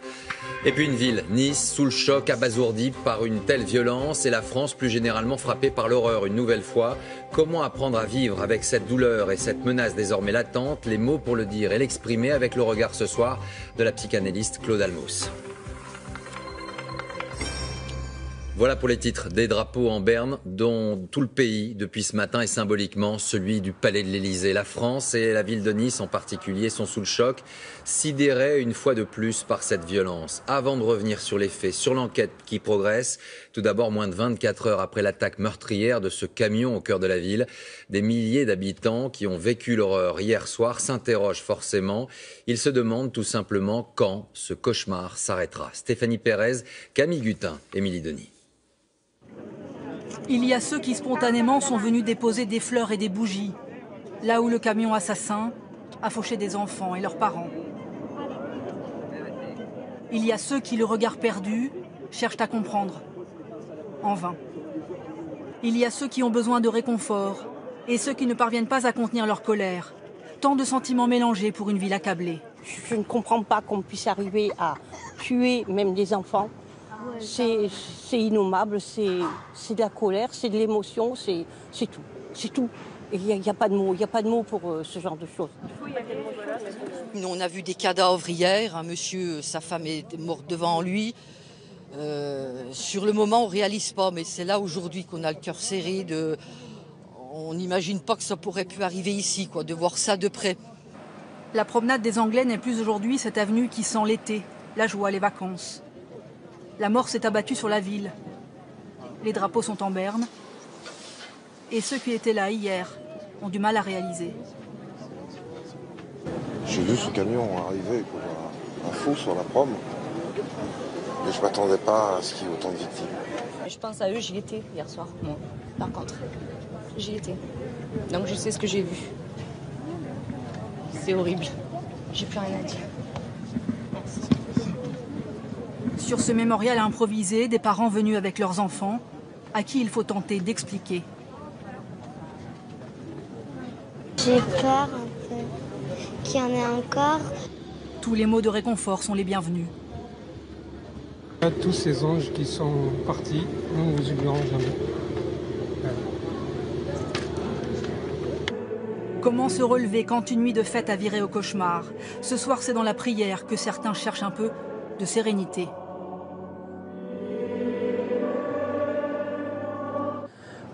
Et puis une ville, Nice, sous le choc, abasourdie par une telle violence et la France plus généralement frappée par l'horreur une nouvelle fois. Comment apprendre à vivre avec cette douleur et cette menace désormais latente? Les mots pour le dire et l'exprimer avec le regard ce soir de la psychanalyste Claude Almous. Voilà pour les titres. Des drapeaux en berne dont tout le pays, depuis ce matin, est symboliquement celui du Palais de l'Élysée. La France et la ville de Nice en particulier sont sous le choc, sidérés une fois de plus par cette violence. Avant de revenir sur les faits, sur l'enquête qui progresse, tout d'abord moins de 24 heures après l'attaque meurtrière de ce camion au cœur de la ville, des milliers d'habitants qui ont vécu l'horreur hier soir s'interrogent forcément. Ils se demandent tout simplement quand ce cauchemar s'arrêtera. Stéphanie Pérez, Camille Gutin, Émilie Denis. Il y a ceux qui spontanément sont venus déposer des fleurs et des bougies, là où le camion assassin a fauché des enfants et leurs parents. Il y a ceux qui, le regard perdu, cherchent à comprendre, en vain. Il y a ceux qui ont besoin de réconfort et ceux qui ne parviennent pas à contenir leur colère. Tant de sentiments mélangés pour une ville accablée. Je ne comprends pas qu'on puisse arriver à tuer même des enfants. C'est innommable, c'est de la colère, c'est de l'émotion, c'est tout. C'est tout. Il n'y a pas de mots pour ce genre de choses. On a vu des cadavres hier, un monsieur, sa femme est morte devant lui. Sur le moment, on ne réalise pas, mais c'est là aujourd'hui qu'on a le cœur serré. On n'imagine pas que ça pourrait pu arriver ici, quoi, de voir ça de près. La promenade des Anglais n'est plus aujourd'hui cette avenue qui sent l'été, la joie, les vacances. La mort s'est abattue sur la ville. Les drapeaux sont en berne. Et ceux qui étaient là hier ont du mal à réaliser. J'ai vu ce camion arriver comme un fou sur la prom. Et je ne m'attendais pas à ce qu'il y ait autant de victimes. Je pense à eux, j'y étais hier soir, moi, par contre. J'y étais. Donc je sais ce que j'ai vu. C'est horrible. J'ai plus rien à dire. Sur ce mémorial improvisé, des parents venus avec leurs enfants, à qui il faut tenter d'expliquer. J'ai peur un peu qu'il y en ait encore. Tous les mots de réconfort sont les bienvenus. Tous ces anges qui sont partis, nous ne vous oublierons jamais. Comment se relever quand une nuit de fête a viré au cauchemar? Ce soir, c'est dans la prière que certains cherchent un peu de sérénité.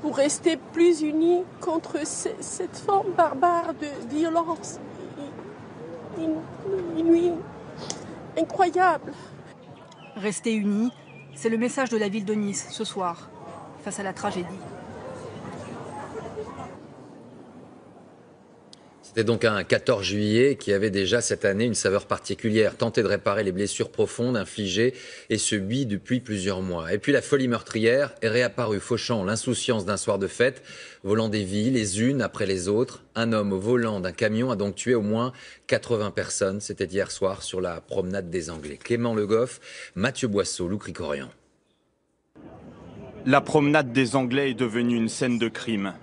Pour rester plus unis contre cette forme barbare de violence inouïe, incroyable. Rester unis, c'est le message de la ville de Nice ce soir, face à la tragédie. C'était donc un 14 juillet qui avait déjà cette année une saveur particulière, tenter de réparer les blessures profondes infligées et subies depuis plusieurs mois. Et puis la folie meurtrière est réapparue, fauchant l'insouciance d'un soir de fête, volant des vies les unes après les autres. Un homme au volant d'un camion a donc tué au moins 80 personnes. C'était hier soir sur la promenade des Anglais. Clément Le Goff, Mathieu Boisseau, Lou Cricorian. La promenade des Anglais est devenue une scène de crime.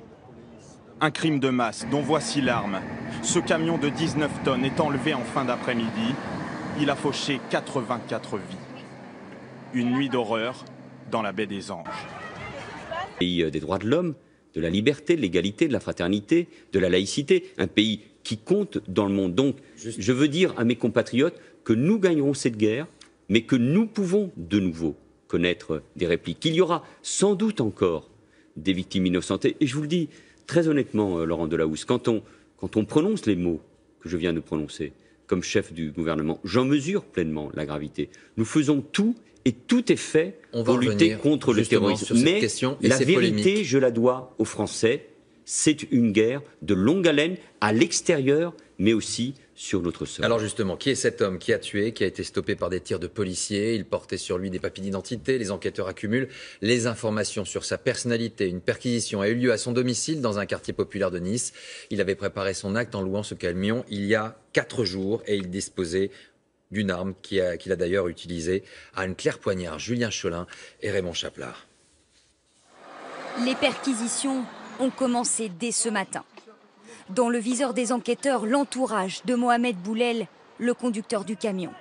Un crime de masse dont voici l'arme. Ce camion de 19 tonnes est enlevé en fin d'après-midi. Il a fauché 84 vies. Une nuit d'horreur dans la baie des Anges. Pays des droits de l'homme, de la liberté, de l'égalité, de la fraternité, de la laïcité, un pays qui compte dans le monde. Donc, je veux dire à mes compatriotes que nous gagnerons cette guerre, mais que nous pouvons de nouveau connaître des répliques. Il y aura sans doute encore des victimes innocentes. Et je vous le dis très honnêtement, Laurent Delahousse, quand on prononce les mots que je viens de prononcer comme chef du gouvernement, j'en mesure pleinement la gravité. Nous faisons tout et tout est fait pour lutter contre le terrorisme. Mais la vérité, je la dois aux Français, c'est une guerre de longue haleine à l'extérieur, mais aussi sur notre sol. Alors justement, qui est cet homme qui a tué, qui a été stoppé par des tirs de policiers? Il portait sur lui des papiers d'identité. Les enquêteurs accumulent les informations sur sa personnalité. Une perquisition a eu lieu à son domicile dans un quartier populaire de Nice. Il avait préparé son acte en louant ce camion il y a 4 jours et il disposait d'une arme qu'il a d'ailleurs utilisée à une Claire Poignard. Julien Cholin et Raymond Chaplard. Les perquisitions ont commencé dès ce matin. Dans le viseur des enquêteurs, l'entourage de Mohamed Boulel, le conducteur du camion.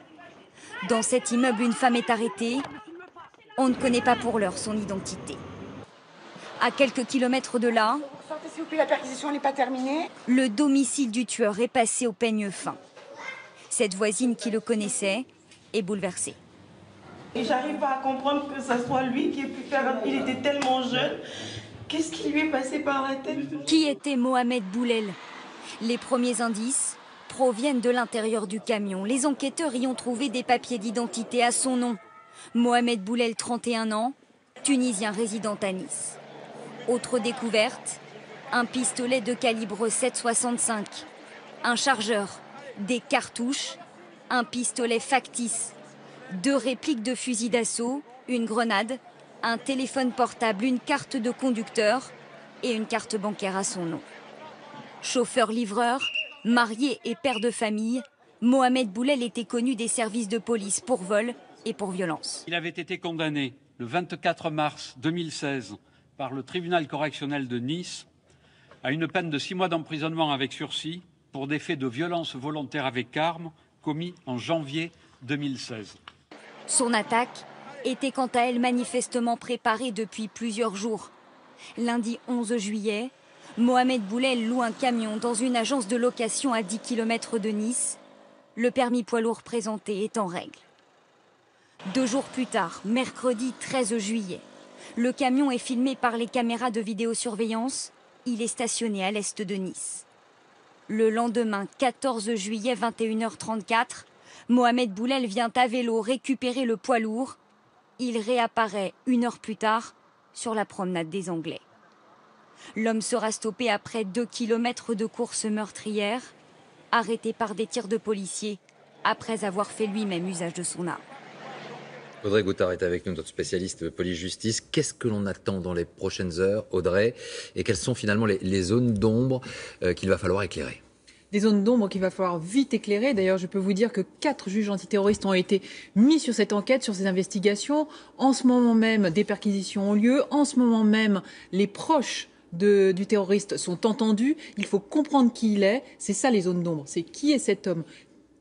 Dans cet immeuble, une femme est arrêtée. On ne connaît pas pour l'heure son identité. À quelques kilomètres de là, sortez s'il vous plaît, la perquisition n'est pas terminée. Le domicile du tueur est passé au peigne fin. Cette voisine qui le connaissait est bouleversée. Et j'arrive pas à comprendre que ce soit lui qui ait pu faire. Il était tellement jeune. Qu'est-ce qui lui est passé par la tête? Qui était Mohamed Boulel? Les premiers indices proviennent de l'intérieur du camion. Les enquêteurs y ont trouvé des papiers d'identité à son nom. Mohamed Boulel, 31 ans, Tunisien résident à Nice. Autre découverte, un pistolet de calibre 7,65, un chargeur, des cartouches, un pistolet factice, 2 répliques de fusils d'assaut, une grenade, un téléphone portable, une carte de conducteur et une carte bancaire à son nom. Chauffeur-livreur, marié et père de famille, Mohamed Boulel était connu des services de police pour vol et pour violence. Il avait été condamné le 24 mars 2016 par le tribunal correctionnel de Nice à une peine de 6 mois d'emprisonnement avec sursis pour des faits de violence volontaire avec arme commis en janvier 2016. Son attaque était quant à elle manifestement préparée depuis plusieurs jours. Lundi 11 juillet, Mohamed Boulel loue un camion dans une agence de location à 10 km de Nice. Le permis poids lourd présenté est en règle. 2 jours plus tard, mercredi 13 juillet, le camion est filmé par les caméras de vidéosurveillance. Il est stationné à l'est de Nice. Le lendemain, 14 juillet, 21h34, Mohamed Boulel vient à vélo récupérer le poids lourd. Il réapparaît 1 heure plus tard sur la promenade des Anglais. L'homme sera stoppé après 2 kilomètres de course meurtrière, arrêté par des tirs de policiers après avoir fait lui-même usage de son arme. Audrey Goutard est avec nous, notre spécialiste police-justice. Qu'est-ce que l'on attend dans les prochaines heures, Audrey? Et quelles sont finalement les zones d'ombre qu'il va falloir éclairer? Des zones d'ombre qu'il va falloir vite éclairer. D'ailleurs, je peux vous dire que 4 juges antiterroristes ont été mis sur cette enquête, sur ces investigations. En ce moment même, des perquisitions ont lieu. En ce moment même, les proches du terroriste sont entendus. Il faut comprendre qui il est. C'est ça les zones d'ombre. C'est qui est cet homme?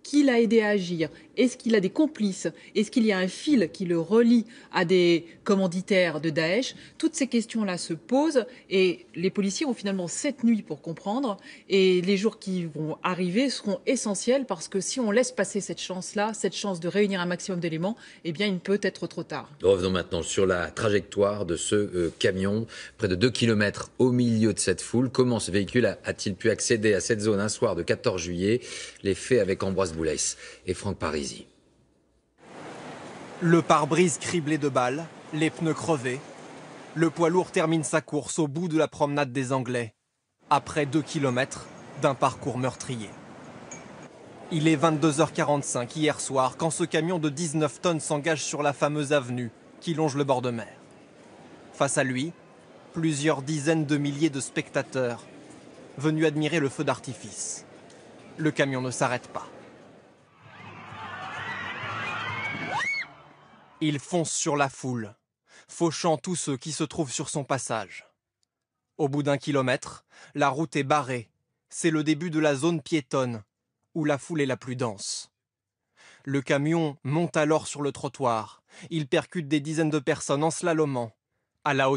Qui l'a aidé à agir? Est-ce qu'il a des complices? Est-ce qu'il y a un fil qui le relie à des commanditaires de Daesh? Toutes ces questions-là se posent et les policiers ont finalement cette nuit pour comprendre. Et les jours qui vont arriver seront essentiels parce que si on laisse passer cette chance-là, cette chance de réunir un maximum d'éléments, eh bien, il peut être trop tard. Revenons maintenant sur la trajectoire de ce camion, près de 2 km au milieu de cette foule. Comment ce véhicule a-t-il pu accéder à cette zone un soir de 14 juillet? Les faits avec Ambroise Boulès et Franck Parisi. Le pare-brise criblé de balles, les pneus crevés. Le poids lourd termine sa course au bout de la promenade des Anglais, après 2 km d'un parcours meurtrier. Il est 22h45 hier soir quand ce camion de 19 tonnes s'engage sur la fameuse avenue qui longe le bord de mer. Face à lui, plusieurs dizaines de milliers de spectateurs venus admirer le feu d'artifice. Le camion ne s'arrête pas. Il fonce sur la foule, fauchant tous ceux qui se trouvent sur son passage. Au bout d'1 kilomètre, la route est barrée. C'est le début de la zone piétonne, où la foule est la plus dense. Le camion monte alors sur le trottoir. Il percute des dizaines de personnes en slalomant. À la hauteur